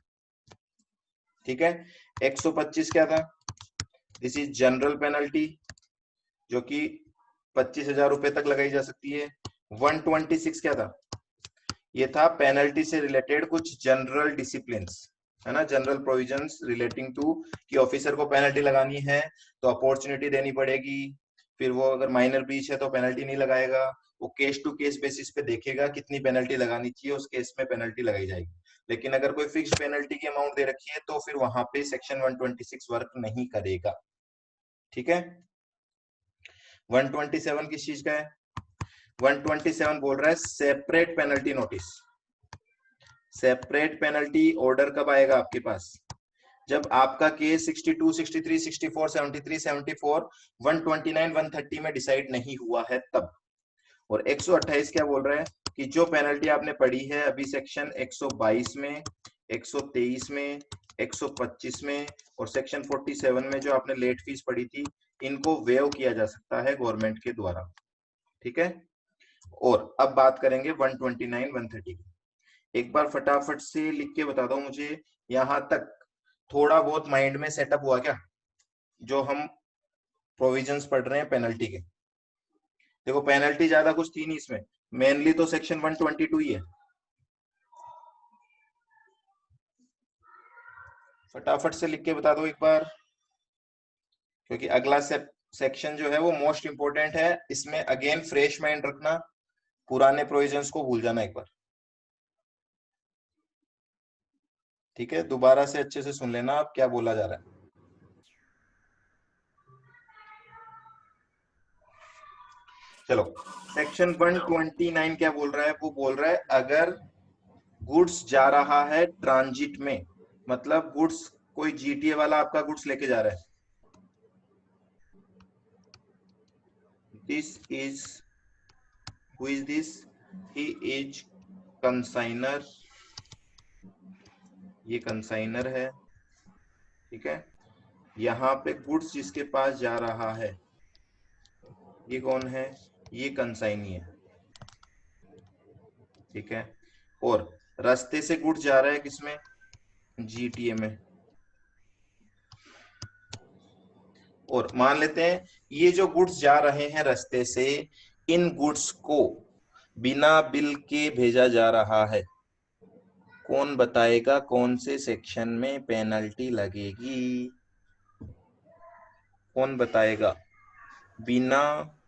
ठीक है, 125 क्या था? दिस इज जनरल पेनल्टी, जो कि 25,000 रुपए तक लगाई जा सकती है। 126 क्या था? ये था पेनल्टी से रिलेटेड कुछ जनरल डिसिप्लिन। है ना, जनरल प्रोविजंस रिलेटिंग टू कि ऑफिसर को पेनल्टी लगानी है तो अपॉर्चुनिटी देनी पड़ेगी, फिर वो अगर माइनर ब्रीच है तो पेनल्टी नहीं लगाएगा, वो केस टू केस बेसिस पे देखेगा कितनी पेनल्टी लगानी चाहिए, उस केस में पेनल्टी लगाई जाएगी। लेकिन अगर कोई फिक्स पेनल्टी की अमाउंट दे रखी है तो फिर वहां पे सेक्शन 126 वर्क नहीं करेगा। ठीक है। 127 किस चीज का है? 127 बोल रहा है separate penalty notice. Separate penalty order कब आएगा आपके पास? जब आपका केस 62, 63, 64, 73, 74, 129, 130 में डिसाइड नहीं हुआ है तब। और 128 क्या बोल रहा है कि जो पेनल्टी आपने पढ़ी है अभी सेक्शन 122 में, 123 में, 125 में और सेक्शन 47 में जो आपने लेट फीस पढ़ी थी, इनको वेव किया जा सकता है गवर्नमेंट के द्वारा। ठीक है। और अब बात करेंगे 129, 130 की। एक बार फटाफट से लिख के बता दो मुझे, यहां तक थोड़ा बहुत माइंड में सेटअप हुआ क्या? जो हम प्रोविजंस पढ़ रहे हैं पेनल्टी के। देखो पेनल्टी ज्यादा कुछ थी नहीं इसमें, मेनली तो सेक्शन 122 ही है। फटाफट से लिख के बता दो एक बार, क्योंकि अगला सेक्शन जो है वो मोस्ट इंपोर्टेंट है। इसमें अगेन फ्रेश माइंड रखना, पुराने प्रोविजंस को भूल जाना एक बार। ठीक है, दोबारा से अच्छे से सुन लेना आप क्या बोला जा रहा है। चलो, सेक्शन 129 क्या बोल रहा है? वो बोल रहा है अगर गुड्स जा रहा है ट्रांजिट में, मतलब गुड्स कोई जीटीए वाला आपका गुड्स लेके जा रहा है, this is, who is this? He is consignor, ये कंसाइनर है। ठीक है। यहाँ पे गुड्स जिसके पास जा रहा है ये कौन है? ये कंसाइनी है। ठीक है। और रास्ते से गुड्स जा रहा है किसमें? जीटीए में। और मान लेते हैं ये जो गुड्स जा रहे हैं रास्ते से, इन गुड्स को बिना बिल के भेजा जा रहा है। कौन बताएगा कौन से सेक्शन में पेनल्टी लगेगी? कौन बताएगा? बिना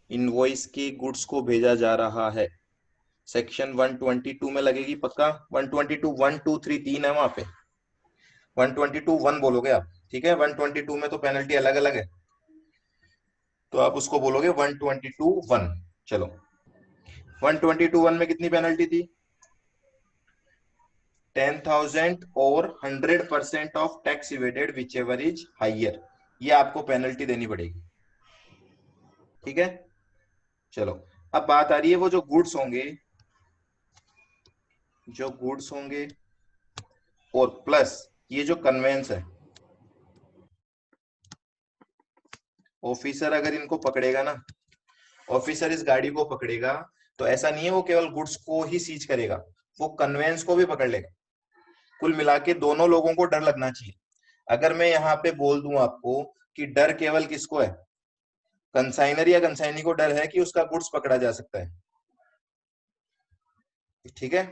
इनवॉइस के गुड्स को भेजा जा रहा है, सेक्शन 122 में लगेगी पक्का। 122 1 2 3 3 है वहां पे। 122 1 बोलोगे आप। ठीक है, 122 में तो पेनल्टी अलग अलग है, तो आप उसको बोलोगे 122 1। चलो, 122 1 में कितनी पेनल्टी थी? 10,000 और 100% of tax evaded which ever is higher, ये आपको पेनल्टी देनी पड़ेगी। ठीक है। चलो, अब बात आ रही है वो जो गुड्स होंगे, जो गुड्स होंगे और प्लस ये जो कन्वेंस है, ऑफिसर अगर इनको पकड़ेगा ना, ऑफिसर इस गाड़ी को पकड़ेगा तो ऐसा नहीं है वो केवल गुड्स को ही सीज करेगा, वो कन्वेंस को भी पकड़ लेगा। कुल मिला के दोनों लोगों को डर लगना चाहिए। अगर मैं यहाँ पे बोल दूं आपको कि डर केवल किसको है, कंसाइनर या कंसाइनी को डर है कि उसका गुड्स पकड़ा जा सकता है। ठीक है।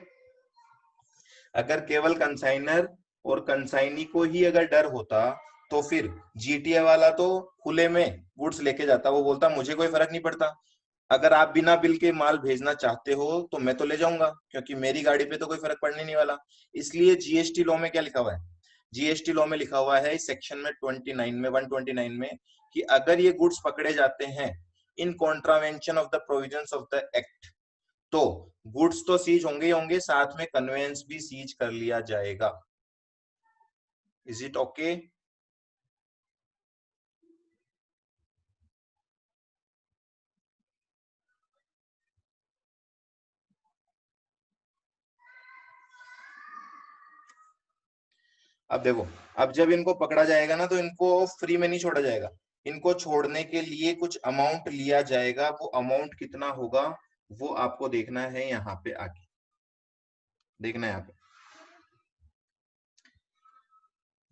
अगर केवल कंसाइनर और कंसाइनी को ही अगर डर होता तो फिर जीटीए वाला तो खुले में गुड्स लेके जाता, वो बोलता मुझे कोई फर्क नहीं पड़ता, अगर आप बिना बिल के माल भेजना चाहते हो तो मैं तो ले जाऊंगा क्योंकि मेरी गाड़ी पे तो कोई फर्क पड़ने नहीं वाला। इसलिए जीएसटी लॉ में क्या लिखा हुआ है? जीएसटी लॉ में लिखा हुआ है इस सेक्शन में 29 में, 129 में, कि अगर ये गुड्स पकड़े जाते हैं इन contravention of the provisions of the act, तो गुड्स तो सीज होंगे ही होंगे, साथ में कन्वेंस भी सीज कर लिया जाएगा। Is it okay? अब देखो, अब जब इनको पकड़ा जाएगा ना तो इनको फ्री में नहीं छोड़ा जाएगा, इनको छोड़ने के लिए कुछ अमाउंट लिया जाएगा। वो अमाउंट कितना होगा वो आपको देखना है, यहाँ पे आके देखना है। यहाँ पे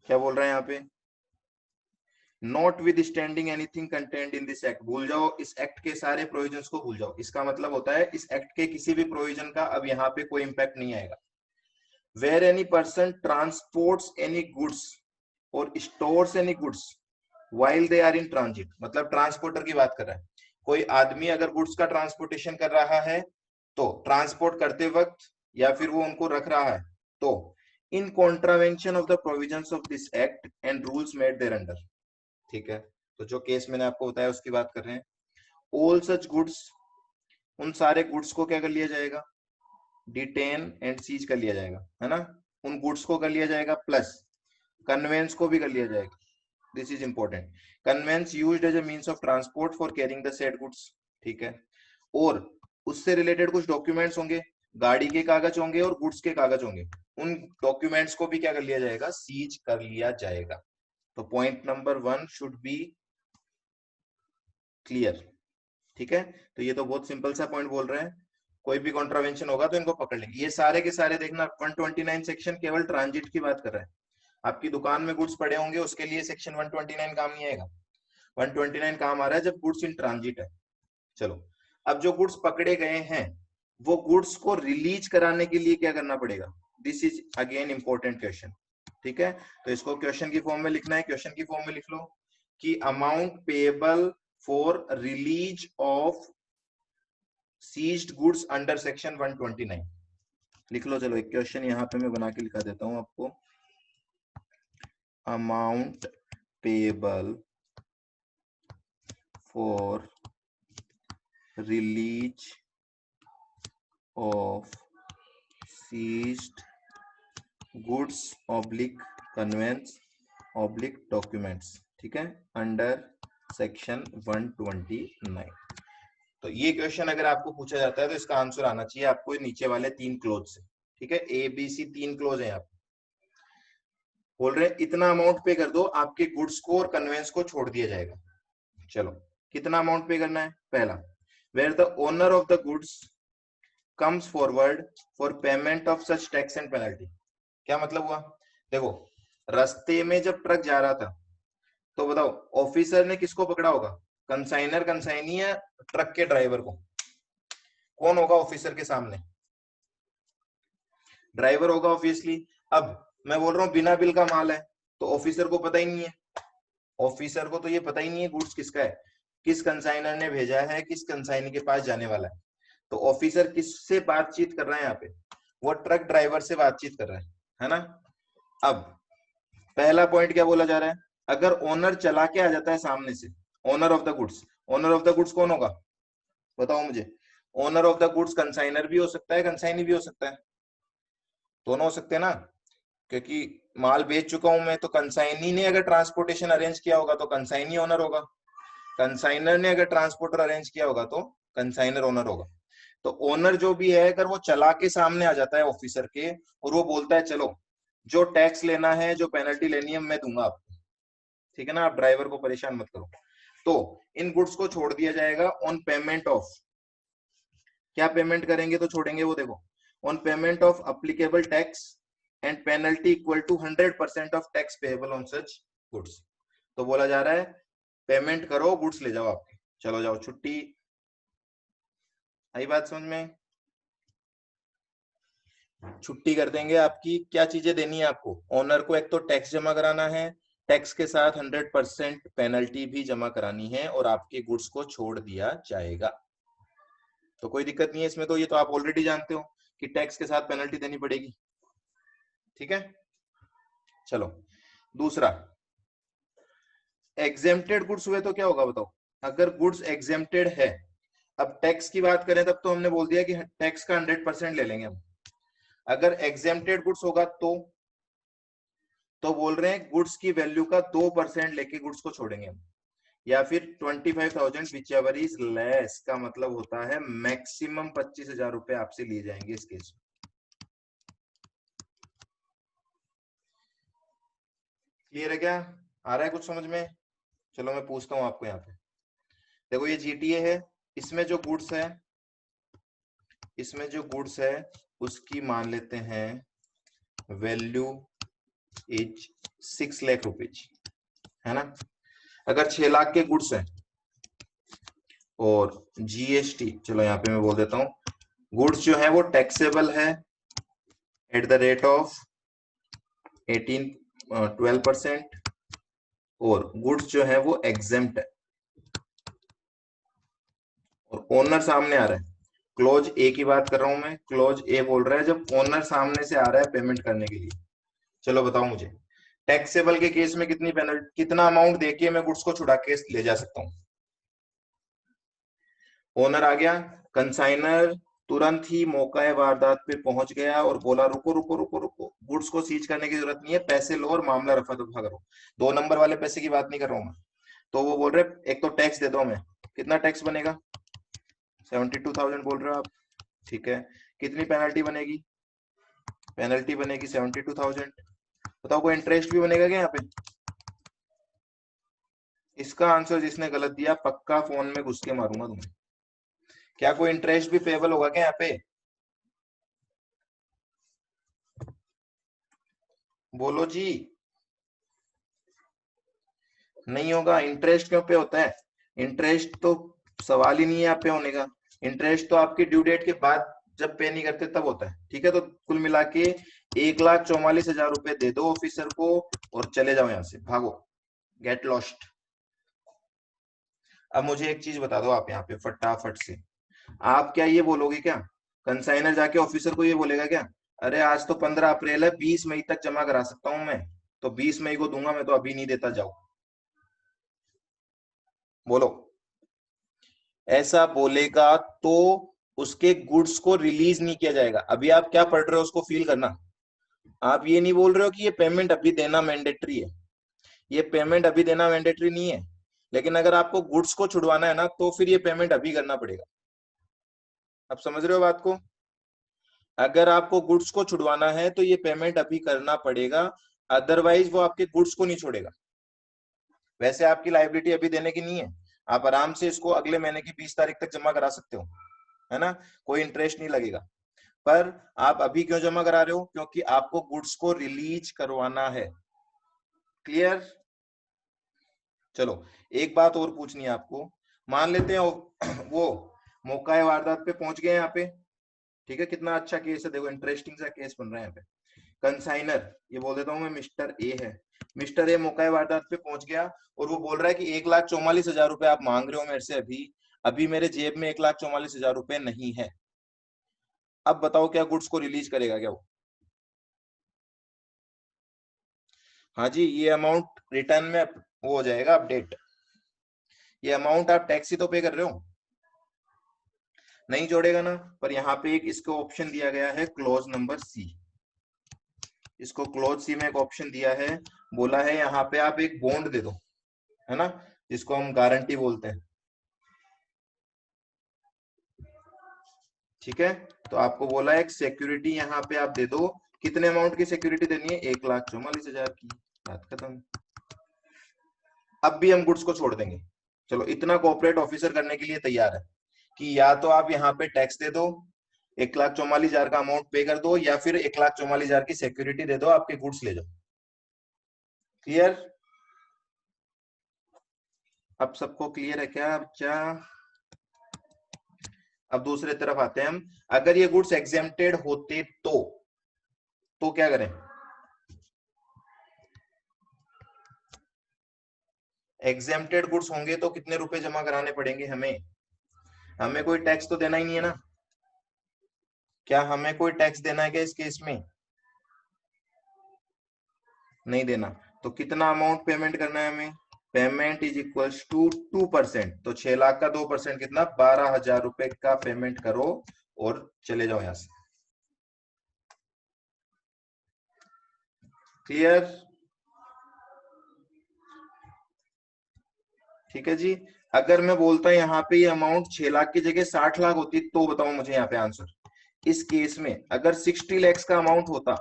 क्या बोल रहा है? यहाँ पे not with standing anything content in this act, भूल जाओ इस एक्ट के सारे प्रोविजंस को भूल जाओ। इसका मतलब होता है इस एक्ट के किसी भी प्रोविजन का अब यहाँ पे कोई इंपैक्ट नहीं आएगा। Where any person transports any goods और stores any goods while they are in transit, मतलब ट्रांसपोर्टर की बात कर रहा है। कोई आदमी अगर गुड्स का ट्रांसपोर्टेशन कर रहा है तो ट्रांसपोर्ट करते वक्त या फिर वो उनको रख रहा है तो in contravention of the provisions of this act and rules made thereunder, ठीक है। तो जो केस मैंने आपको बताया उसकी बात कर रहे हैं। ऑल सच गुड्स, उन सारे गुड्स को क्या कर लिया जाएगा, डिटेन एंड सीज कर लिया जाएगा, है ना। उन गुड्स को कर लिया जाएगा प्लस कन्वेंस को भी कर लिया जाएगा। This is important. Conveyance used as a means of transport for carrying the said goods, ठीक है। और उससे रिलेटेड कुछ डॉक्यूमेंट्स होंगे, गाड़ी के कागज होंगे और गुड्स के कागज होंगे, उन डॉक्यूमेंट्स को भी क्या कर लिया जाएगा, सीज कर लिया जाएगा। तो point number 1 should be clear, ठीक है। तो ये तो बहुत सिंपल सा पॉइंट बोल रहे हैं, कोई भी कॉन्ट्रावेंशन होगा तो इनको पकड़ लेंगे। ये सारे के सारे देखना 129 सेक्शन केवल ट्रांजिट की बात कर रहा है। आपकी दुकान में गुड्स पड़े होंगे उसके लिए सेक्शन 129 काम नहीं आएगा। 129 काम आ रहा है जब गुड्स इन ट्रांजिट है। चलो, अब जो गुड्स पकड़े गए हैं वो गुड्स को रिलीज कराने के लिए क्या करना पड़ेगा, this is again important question, ठीक है। तो इसको क्वेश्चन की फॉर्म में लिखना है। क्वेश्चन की फॉर्म में लिख लो कि amount payable for release of seized goods under section 129 लिख लो। चलो एक क्वेश्चन यहाँ पे मैं बना के लिखा देता हूं आपको। Amount payable for release of seized goods oblique conveyance oblique documents, ठीक है, अंडर सेक्शन 129। तो ये क्वेश्चन अगर आपको पूछा जाता है तो इसका आंसर आना चाहिए आपको नीचे वाले 3 क्लोज से, ठीक है। ए बी सी 3 क्लोज है। आप बोल रहे हैं इतना अमाउंट पे कर दो, आपके गुड्स को और कन्वेंस को छोड़ दिया जाएगा। चलो, कितना अमाउंट पे करना है। पहला, where the owner of the goods comes forward for payment of such tax and penalty. क्या मतलब हुआ, देखो रास्ते में जब ट्रक जा रहा था तो बताओ ऑफिसर ने किसको पकड़ा होगा, कंसाइनर कंसाइनी या ट्रक के ड्राइवर को। कौन होगा ऑफिसर के सामने, ड्राइवर होगा ऑब्वियसली। अब मैं बोल रहा हूँ बिना बिल का माल है तो ऑफिसर को पता ही नहीं है, ऑफिसर को तो ये पता ही नहीं है गुड्स किसका है, किस कंसाइनर ने भेजा है, किस कंसाइनी के पास जाने वाला है। तो ऑफिसर किससे बातचीत कर रहा है यहाँ पे, वो ट्रक ड्राइवर से बातचीत कर रहा है ना। अब पहला पॉइंट क्या बोला जा रहा है, अगर ओनर चला के आ जाता है सामने से, owner of the goods, owner of the goods कौन होगा बताओ मुझे। Owner of the goods consignor भी हो सकता है, कंसाइनी भी हो सकता है, दोनों हो सकते हैं ना, क्योंकि माल बेच चुका हूं मैं तो कंसाइनी ने अगर ट्रांसपोर्टेशन अरेंज किया होगा तो कंसाइनी ओनर होगा, कंसाइनर ने अगर ट्रांसपोर्टर अरेंज किया होगा तो कंसाइनर ओनर होगा। तो ओनर जो भी है अगर वो चला के सामने आ जाता है ऑफिसर के और वो बोलता है चलो जो टैक्स लेना है जो पेनल्टी लेनी है मैं दूंगा आपको, ठीक है ना, आप ड्राइवर को परेशान मत करो, तो इन गुड्स को छोड़ दिया जाएगा ऑन पेमेंट ऑफ, क्या पेमेंट करेंगे तो छोड़ेंगे वो देखो, on payment of applicable tax and penalty equal to 100% of tax payable on such goods. तो बोला जा रहा है पेमेंट करो गुड्स ले जाओ आपके, चलो जाओ छुट्टी। आई बात समझ में, छुट्टी कर देंगे आपकी। क्या चीजें देनी है आपको, ओनर को एक तो टैक्स जमा कराना है, टैक्स के साथ 100% पेनल्टी भी जमा करानी है और आपके गुड्स को छोड़ दिया जाएगा। तो कोई दिक्कत नहीं है इसमें, तो ये तो आप ऑलरेडी जानते हो कि टैक्स के साथ पेनल्टी देनी पड़ेगी, ठीक है। चलो दूसरा, एग्जेम्प्टेड गुड्स हुए तो क्या होगा बताओ, अगर गुड्स एग्जेम्प्टेड है, अब टैक्स की बात करें तब तो हमने बोल दिया कि टैक्स का 100% ले लेंगे हम। अगर एग्जेम्प्टेड गुड्स होगा तो बोल रहे हैं गुड्स की वैल्यू का 2% लेके गुड्स को छोड़ेंगे हम, या फिर 25,000 विच एवर इज लेस, का मतलब होता है मैक्सिमम 25,000 रुपए आपसे लिए जाएंगे इस केस में। क्लियर है क्या, आ रहा है कुछ समझ में। चलो मैं पूछता हूं आपको यहाँ पे, देखो ये जीटीए है, इसमें जो गुड्स है, इसमें जो गुड्स है उसकी मान लेते हैं वैल्यू इज 6 लाख रुपीज, है ना। अगर 6 लाख के गुड्स हैं और जीएसटी, चलो यहाँ पे मैं बोल देता हूँ गुड्स जो है वो टैक्सेबल है एट द रेट ऑफ 12%, और गुड्स जो है वो एग्जेम्प्ट है, और ओनर सामने आ रहा है। क्लोज ए की बात कर रहा हूं मैं, क्लोज ए बोल रहा है जब ओनर सामने से आ रहा है पेमेंट करने के लिए। चलो बताओ मुझे, टैक्सेबल के केस में कितनी पेनल्टी, कितना अमाउंट देके मैं गुड्स को छुड़ा के ले जा सकता हूँ? ओनर आ गया, कंसाइनर तुरंत ही मौका वारदात पे पहुंच गया और बोला रुको रुको रुको रुको, गुड्स को सीज करने की जरूरत नहीं है, पैसे लो और मामला रफा दफा करो। 2 नंबर वाले पैसे की बात नहीं कर रहा हूं मैं। तो वो बोल रहे एक तो टैक्स दे दो हमें, कितना टैक्स बनेगा? 72,000 बोल रहे हो आप, ठीक है। कितनी पेनल्टी बनेगी? पेनल्टी बनेगी 72,000। बताओ कोई इंटरेस्ट भी बनेगा क्या यहाँ पे? इसका आंसर जिसने गलत दिया पक्का फोन में घुस के मारूंगा तुम्हें। क्या कोई इंटरेस्ट भी पेबल होगा क्या यहाँ पे? बोलो जी। नहीं होगा। इंटरेस्ट क्यों पे होता है? इंटरेस्ट तो सवाल ही नहीं है आप पे होने का। इंटरेस्ट तो आपकी ड्यू डेट के बाद जब पे नहीं करते तब होता है, ठीक है। तो कुल मिला के 1,44,000 रुपए दे दो ऑफिसर को और चले जाओ यहाँ से, भागो, गेट लॉस्ट। अब मुझे एक चीज बता दो आप यहाँ पे फटाफट से, आप क्या ये बोलोगे क्या, कंसाइनर जाके ऑफिसर को ये बोलेगा क्या, अरे आज तो 15 अप्रैल है, 20 मई तक जमा करा सकता हूं मैं, तो 20 मई को दूंगा, मैं तो अभी नहीं देता, जाओ? बोलो। ऐसा बोलेगा तो उसके गुड्स को रिलीज नहीं किया जाएगा। अभी आप क्या पढ़ रहे हो उसको फील करना। आप ये नहीं बोल रहे हो कि ये पेमेंट अभी देना मैंडेटरी है, ये पेमेंट अभी देना मैंडेटरी नहीं है, लेकिन अगर आपको गुड्स को छुड़वाना है ना तो फिर ये पेमेंट अभी करना पड़ेगा। आप समझ रहे हो बात को? अगर आपको गुड्स को छुड़वाना है तो ये पेमेंट अभी करना पड़ेगा, अदरवाइज वो आपके गुड्स को नहीं छोड़ेगा। वैसे आपकी लाइबिलिटी अभी देने की नहीं है, आप आराम से इसको अगले महीने की 20 तारीख तक जमा करा सकते हो, है ना, कोई इंटरेस्ट नहीं लगेगा। पर आप अभी क्यों जमा करा रहे हो? क्योंकि आपको गुड्स को रिलीज करवाना है। क्लियर? चलो एक बात और पूछनी है आपको। मान लेते हैं वो मौका वारदात पे पहुंच गए यहाँ पे, ठीक है। कितना अच्छा केस है, देखो इंटरेस्टिंग सा केस बन रहा है यहाँ पे। कंसाइनर, ये बोल देता हूं मैं, मिस्टर ए है। मिस्टर ए मौका वारदात पे पहुंच गया और वो बोल रहा है कि 1,44,000 रुपए आप मांग रहे हो मेरे से, अभी अभी मेरे जेब में 1,44,000 रुपए नहीं है। अब बताओ क्या गुड्स को रिलीज करेगा क्या वो? हाँ जी, ये अमाउंट रिटर्न में वो हो जाएगा अपडेट। ये अमाउंट आप टैक्स ही तो पे कर रहे हो, नहीं जोड़ेगा ना। पर यहाँ पे एक इसको ऑप्शन दिया गया है, क्लोज नंबर सी। इसको क्लोज सी में एक ऑप्शन दिया है, बोला है यहाँ पे आप एक बॉन्ड दे दो, है ना, जिसको हम गारंटी बोलते हैं, ठीक है। तो आपको बोला एक सिक्योरिटी यहाँ पे आप दे दो। कितने अमाउंट की सिक्योरिटी देनी है? 1,44,000 की, बात खत्म। अब भी हम गुड्स को छोड़ देंगे। चलो, इतना कोऑपरेट ऑफिसर करने के लिए तैयार है कि या तो आप यहाँ पे टैक्स दे दो, 1,44,000 का अमाउंट पे कर दो, या फिर 1,44,000 की सिक्योरिटी दे दो, आपके गुड्स ले जाओ। क्लियर? अब सबको क्लियर है क्या बच्चा? अब दूसरे तरफ आते हैं हम। अगर ये गुड्स एग्जेम्प्टेड होते तो क्या करें? एग्जेम्प्टेड गुड्स होंगे तो कितने रुपए जमा कराने पड़ेंगे हमें? हमें कोई टैक्स तो देना ही नहीं है ना। क्या हमें कोई टैक्स देना है क्या इस केस में? नहीं देना। तो कितना अमाउंट पेमेंट करना है हमें? Payment is equal to 2%। तो 6 लाख का 2% कितना? 12,000 रुपए का पेमेंट करो और चले जाओ यहां से। क्लियर? ठीक है जी। अगर मैं बोलता यहाँ पे ये अमाउंट 6 लाख की जगह 60 लाख होती तो बताओ मुझे यहाँ पे आंसर। इस केस में अगर 60 लैक्स का अमाउंट होता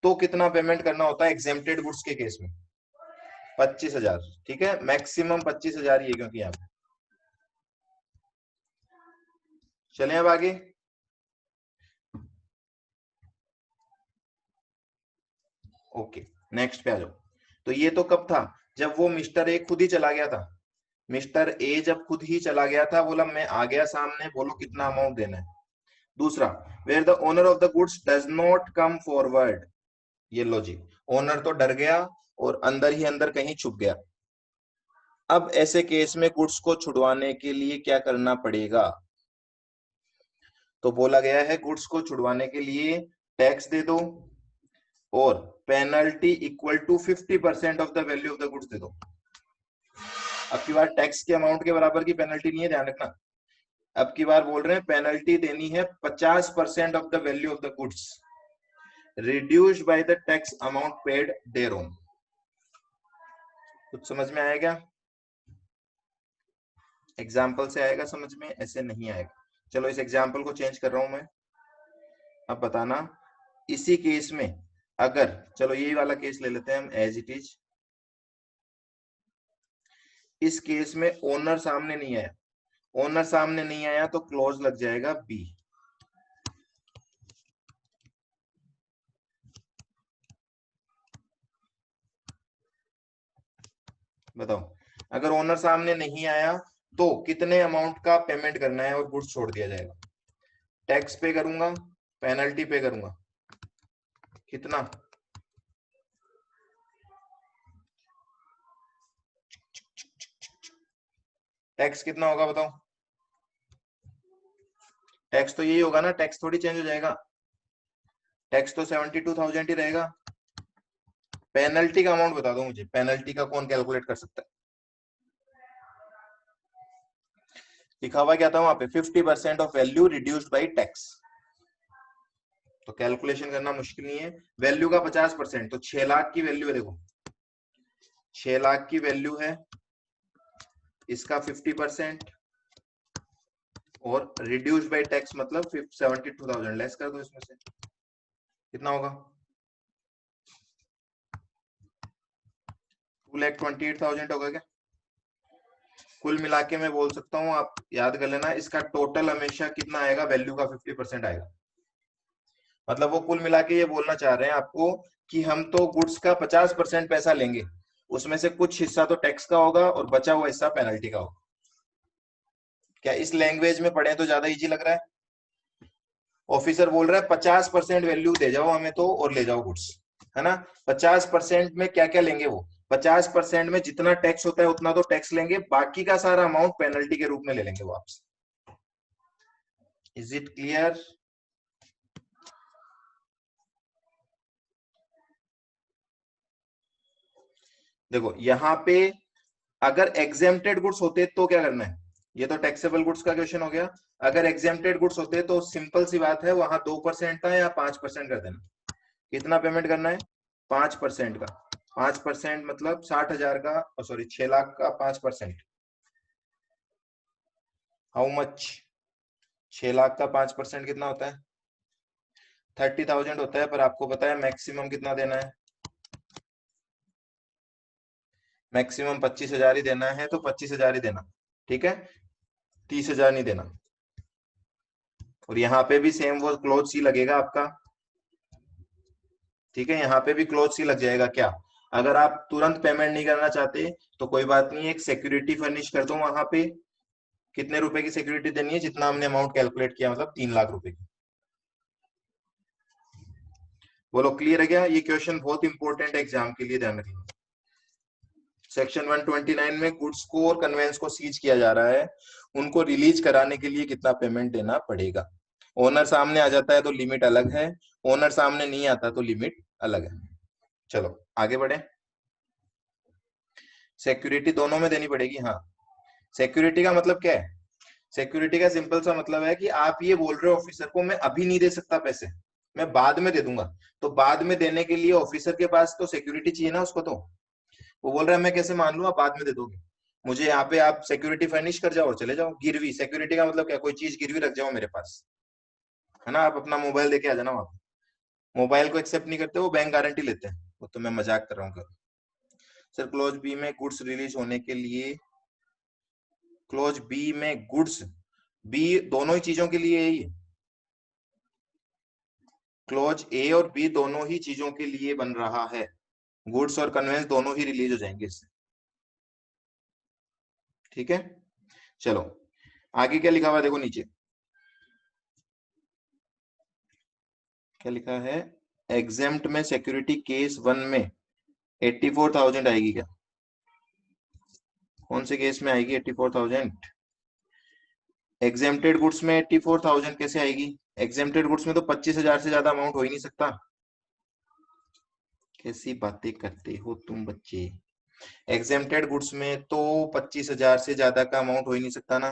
तो कितना पेमेंट करना होता है एग्जेम्प्टेड गुड्स के केस में? 25,000, ठीक है, मैक्सिमम 25,000 ही है क्योंकि यहाँ पे। चले अब आगे। ओके, नेक्स्ट पे आ जाओ। तो ये तो कब था? जब वो मिस्टर ए खुद ही चला गया था। मिस्टर ए जब खुद ही चला गया था, बोला मैं आ गया सामने, बोलो कितना अमाउंट देना है। दूसरा, where the owner of the goods does not come forward, ये लो जी, ओनर तो डर गया और अंदर ही अंदर कहीं छुप गया। अब ऐसे केस में गुड्स को छुड़वाने के लिए क्या करना पड़ेगा? तो बोला गया है गुड्स को छुड़वाने के लिए टैक्स दे दो और penalty equal to 50% of the value of the goods दे दो। अब की बार टैक्स के अमाउंट के बराबर की पेनल्टी नहीं है, ध्यान रखना। अब की बार बोल रहे हैं पेनल्टी देनी है 50% of the value of the goods reduced by the tax amount paid thereon. कुछ समझ में आएगा? एग्जाम्पल से आएगा समझ में, ऐसे नहीं आएगा। चलो इस एग्जाम्पल को चेंज कर रहा हूं मैं। अब बताना इसी केस में अगर, चलो यही वाला केस ले लेते हैं हम एज इट इज। इस केस में ओनर सामने नहीं आया, ओनर सामने नहीं आया तो क्लोज लग जाएगा बी। बताओ, अगर ओनर सामने नहीं आया तो कितने अमाउंट का पेमेंट करना है और गुड्स छोड़ दिया जाएगा? टैक्स पे करूंगा, पेनल्टी पे करूंगा, कितना? टैक्स कितना होगा बताओ? टैक्स तो यही होगा ना, टैक्स थोड़ी चेंज हो जाएगा, टैक्स तो 72,000 ही रहेगा। पेनल्टी का अमाउंट बता दो मुझे, पेनल्टी का कौन कैलकुलेट कर सकता है? लिखा हुआ क्या था वहां पे? 50% of value reduced by tax. तो कैलकुलेशन करना मुश्किल नहीं है। वैल्यू का 50%, तो 6 लाख की वैल्यू है, देखो 6 लाख की वैल्यू है, इसका 50% और रिड्यूस्ड बाई टैक्स मतलब 72,000 लेस कर दो इसमें से, कितना होगा? 2,28,000 होगा क्या? कुल मिला के मैं बोल सकता हूँ, आप याद कर लेना, इसका टोटल हमेशा कितना आएगा? वैल्यू का 50% आएगा। मतलब वो कुल मिला के ये बोलना चाह रहे हैं आपको कि हम तो गुड्स का 50% पैसा लेंगे, उसमें से कुछ हिस्सा तो टैक्स का होगा और बचा हुआ हिस्सा पेनल्टी का होगा। क्या इस लैंग्वेज में पढ़े तो ज्यादा इजी लग रहा है? ऑफिसर बोल रहा है 50% वैल्यू दे जाओ हमें तो और ले जाओ गुड्स, है ना। 50% में क्या क्या लेंगे? वो 50% में जितना टैक्स होता है उतना तो टैक्स लेंगे, बाकी का सारा अमाउंट पेनल्टी के रूप में ले लेंगे वो आपसे। Is it clear? देखो यहाँ पे अगर एग्जेम्प्टेड गुड्स होते तो क्या करना है? ये तो टैक्सेबल गुड्स का क्वेश्चन हो गया। अगर एग्जेम्प्टेड गुड्स होते तो सिंपल सी बात है, वहां 2% था या 5% कर देना। कितना पेमेंट करना है? 5% का। 5% मतलब 60,000 का, सॉरी 6 लाख का 5%, हाउ मच? 6 लाख का 5% कितना होता है? 30,000 होता है, पर आपको पता है मैक्सिमम कितना देना है? मैक्सिमम 25,000 ही देना है, तो 25,000 ही देना, ठीक है, 30,000 नहीं देना। और यहाँ पे भी सेम वो क्लोज सी लगेगा आपका, ठीक है, यहाँ पे भी क्लोज सी लग जाएगा। क्या अगर आप तुरंत पेमेंट नहीं करना चाहते तो कोई बात नहीं, एक सिक्योरिटी फर्निश कर दो वहां पे। कितने रुपए की सिक्योरिटी देनी है? जितना हमने अमाउंट कैलकुलेट किया, मतलब 3 लाख रुपए की। बोलो क्लियर है क्या? ये क्वेश्चन बहुत इंपॉर्टेंट है एग्जाम के लिए, ध्यान रखिए। सेक्शन 129 में गुड्स को और कन्वेंस को सीज किया जा रहा है, उनको रिलीज कराने के लिए कितना पेमेंट देना पड़ेगा? ओनर सामने आ जाता है तो लिमिट अलग है, ओनर सामने नहीं आता तो लिमिट अलग है। चलो आगे बढ़े। सिक्योरिटी दोनों में देनी पड़ेगी, हाँ। सिक्योरिटी का मतलब क्या है? सिक्योरिटी का सिंपल सा मतलब है कि आप ये बोल रहे हो ऑफिसर को मैं अभी नहीं दे सकता पैसे, मैं बाद में दे दूंगा। तो बाद में देने के लिए ऑफिसर के पास तो सिक्योरिटी चाहिए ना उसको। तो वो बोल रहा है मैं कैसे मान लूं आप बाद में दे दोगे? मुझे यहाँ पे आप सिक्योरिटी फर्निश कर जाओ और चले जाओ। गिरवी, सिक्योरिटी का मतलब क्या? कोई चीज गिरवी रख जाओ मेरे पास, है ना। आप अपना मोबाइल देके आ जाना वहां पे। मोबाइल को एक्सेप्ट नहीं करते, वो बैंक गारंटी लेते हैं। वो तो मैं मजाक कर रहा हूँ। सर क्लोज बी में गुड्स रिलीज होने के लिए, क्लोज बी में गुड्स, बी दोनों ही चीजों के लिए है ये। क्लोज ए और बी दोनों ही चीजों के लिए बन रहा है, गुड्स और कन्वेंस दोनों ही रिलीज हो जाएंगे इससे, ठीक है। चलो आगे क्या लिखा हुआ है देखो नीचे। क्या लिखा है, एग्जेम्प्ट में सिक्योरिटी केस 1 में 84,000 आएगी क्या? कौन से केस में आएगी 84,000? एग्जेम्प्टेड गुड्स में 84,000 कैसे आएगी? एग्जेम्प्टेड गुड्स में तो 25,000 से ज्यादा अमाउंट हो ही नहीं सकता। कैसी बातें करते हो तुम बच्चे? एग्जेम्प्टेड गुड्स में तो 25,000 से ज्यादा का अमाउंट हो ही नहीं सकता ना।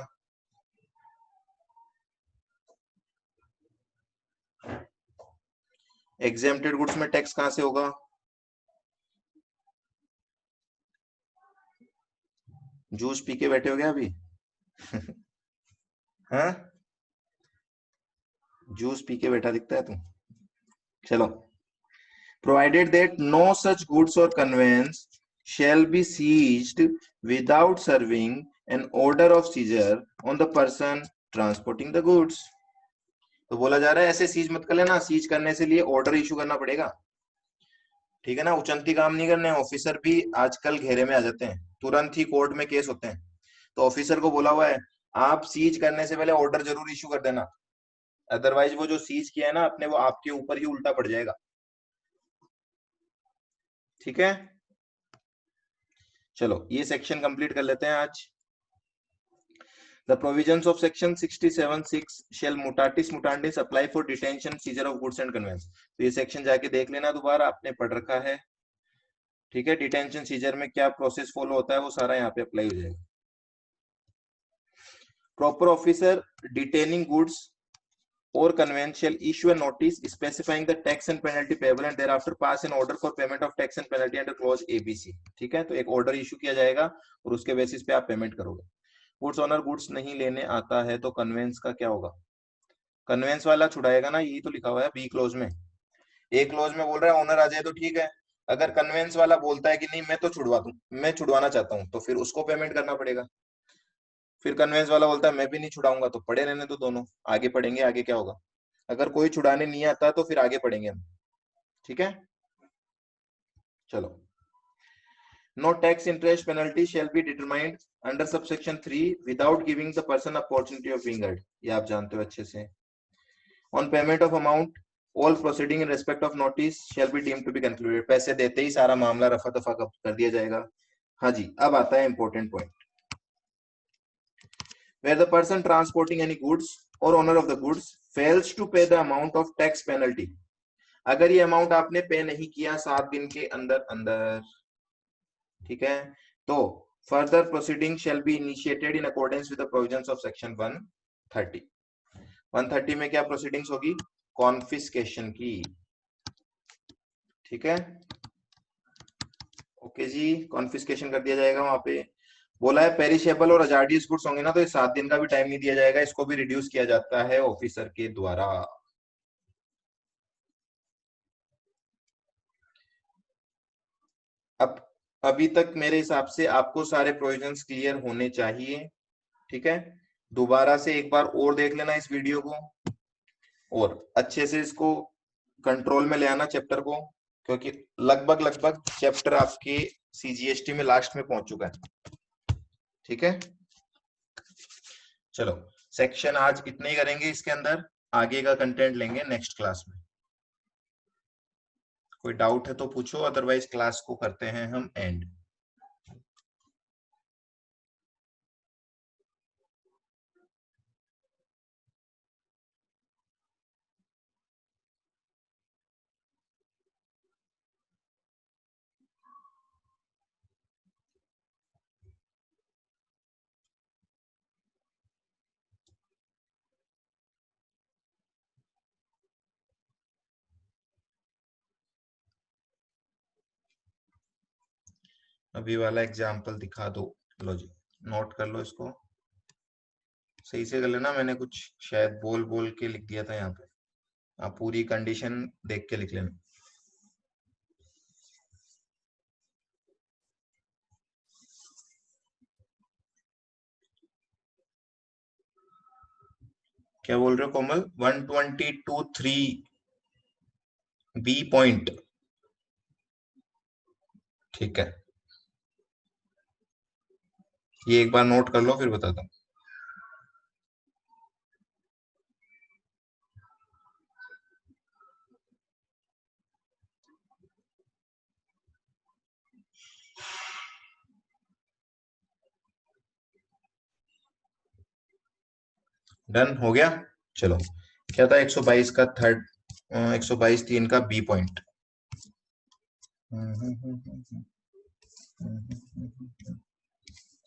एग्जेम्प्टेड गुड्स में टैक्स कहां से होगा? जूस पी के बैठे हो गया अभी? हाँ, जूस पी के बैठा दिखता है तू। चलो, provided that no such goods or conveyance shall be seized without serving an order of seizure on the person transporting the goods। तो बोला जा रहा है ऐसे सीज मत कर लेना, सीज करने से लिए ऑर्डर इशू करना पड़ेगा। ठीक है ना, उचंती काम नहीं करने। ऑफिसर भी आजकल घेरे में आ जाते हैं, तुरंत ही कोर्ट में केस होते हैं। तो ऑफिसर को बोला हुआ है आप सीज करने से पहले ऑर्डर जरूर इशू कर देना, अदरवाइज वो जो सीज किया है ना आपने, वो आपके ऊपर ही उल्टा पड़ जाएगा। ठीक है, चलो ये सेक्शन कंप्लीट कर लेते हैं आज। The provisions of section 67(6) shall mutatis mutandis apply for detention, seizure of goods and conveyance। तो ये सेक्शन जाके देख लेना दोबारा, आपने पढ़ रखा है। ठीक है, डिटेंशन सीजर में क्या प्रोसेस फॉलो होता है वो सारा यहाँ पे अप्लाई हो जाएगा। Proper officer detaining goods or conveyance shall issue a notice specifying the tax and penalty payable and thereafter pass an order for payment of tax and penalty under clause ABC। ठीक है, तो एक ऑर्डर इशू किया जाएगा और उसके बेसिस पे आप पेमेंट करोगे। गुड्स ऑनर गुड्स नहीं लेने आता है तो कन्वेंस का क्या होगा? कन्वेंस वाला छुड़ाएगा ना, यही तो लिखा हुआ है बी क्लोज में। ए क्लोज में बोल रहा है ओनर आ जाए तो ठीक है, अगर कन्वेंस वाला बोलता है कि नहीं मैं तो छुड़वा दूं, मैं छुड़वाना चाहता हूं, तो फिर उसको पेमेंट करना पड़ेगा। फिर कन्वेंस वाला बोलता है मैं भी नहीं छुड़ाऊंगा, तो पड़े रहने तो दोनों आगे पढ़ेंगे, आगे क्या होगा। अगर कोई छुड़ाने नहीं आता तो फिर आगे पढ़ेंगे हम। ठीक है, चलो। No tax interest penalty shall be determined under subsection 3 without giving the person opportunity of being heard. ये आप जानते हो अच्छे से। On payment of amount all proceeding in respect of notice shall be deemed to be concluded. पैसे देते ही सारा मामला रफा दफा कर दिया जाएगा। हाँ जी, अब आता है important point. Where the person transporting any goods or owner of the goods fails to pay the amount of tax penalty। अगर ये अमाउंट आपने पे नहीं किया 7 दिन के अंदर अंदर, ठीक है, तो further proceeding shall be initiated in accordance with the provisions of section 130। 130 में क्या प्रोसीडिंग्स होगी? कॉन्फिस्केशन की। ठीक है, ओके जी, कॉन्फिस्केशन कर दिया जाएगा वहां पे। बोला है पेरिशेबल और हजार्डियस गुड्स होंगे ना, तो ये 7 दिन का भी टाइम नहीं दिया जाएगा, इसको भी रिड्यूस किया जाता है ऑफिसर के द्वारा। अब अभी तक मेरे हिसाब से आपको सारे प्रोविजंस क्लियर होने चाहिए। ठीक है, दोबारा से एक बार और देख लेना इस वीडियो को और अच्छे से इसको कंट्रोल में ले आना चैप्टर को, क्योंकि लगभग लगभग चैप्टर आपके सीजीएसटी में लास्ट में पहुंच चुका है। ठीक है, चलो सेक्शन आज इतने ही करेंगे इसके अंदर, आगे का कंटेंट लेंगे नेक्स्ट क्लास में। कोई डाउट है तो पूछो, अदरवाइज क्लास को करते हैं हम एंड। अभी वाला एग्जाम्पल दिखा दो, लो जी, नोट कर लो इसको, सही से कर लेना। मैंने कुछ शायद बोल बोल के लिख दिया था यहाँ पे, आप पूरी कंडीशन देख के लिख लेना। क्या बोल रहे हो कोमल? 122(3) बी पॉइंट। ठीक है, ये एक बार नोट कर लो फिर बताता हूँ। डन हो गया। चलो, क्या था 122 का थर्ड, 122(3) का बी पॉइंट।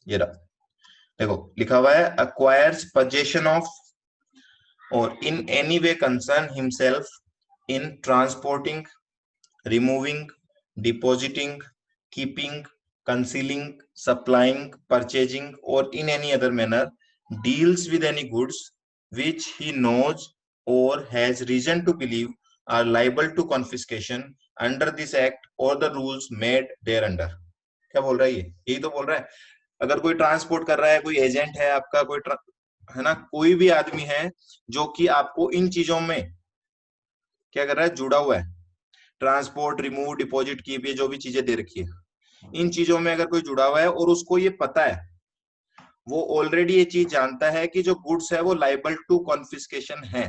ये रहा, देखो लिखा हुआ है acquires possession of or in any way concern himself in transporting, removing, depositing, keeping, concealing, supplying, purchasing, or in any other manner deals with any goods which he knows or has reason to believe are liable to confiscation under this act or the rules made thereunder। क्या बोल रहा है ये? यही तो बोल रहा है। अगर कोई ट्रांसपोर्ट कर रहा है, कोई एजेंट है आपका, कोई है ना, कोई भी आदमी है जो कि आपको इन चीजों में क्या कर रहा है, जुड़ा हुआ है, ट्रांसपोर्ट, रिमूव, डिपॉजिट की भी जो भी चीजें दे रखी है, इन चीजों में अगर कोई जुड़ा हुआ है और उसको ये पता है, वो ऑलरेडी ये चीज जानता है कि जो गुड्स है वो लाइबल टू कॉन्फिस्केशन है,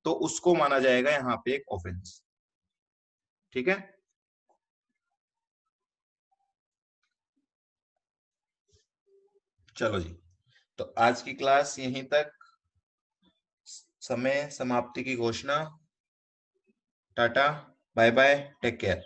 तो उसको माना जाएगा यहाँ पे एक ऑफेंस। ठीक है, चलो जी, तो आज की क्लास यहीं तक, समय समाप्ति की घोषणा। Tata, bye bye, take care.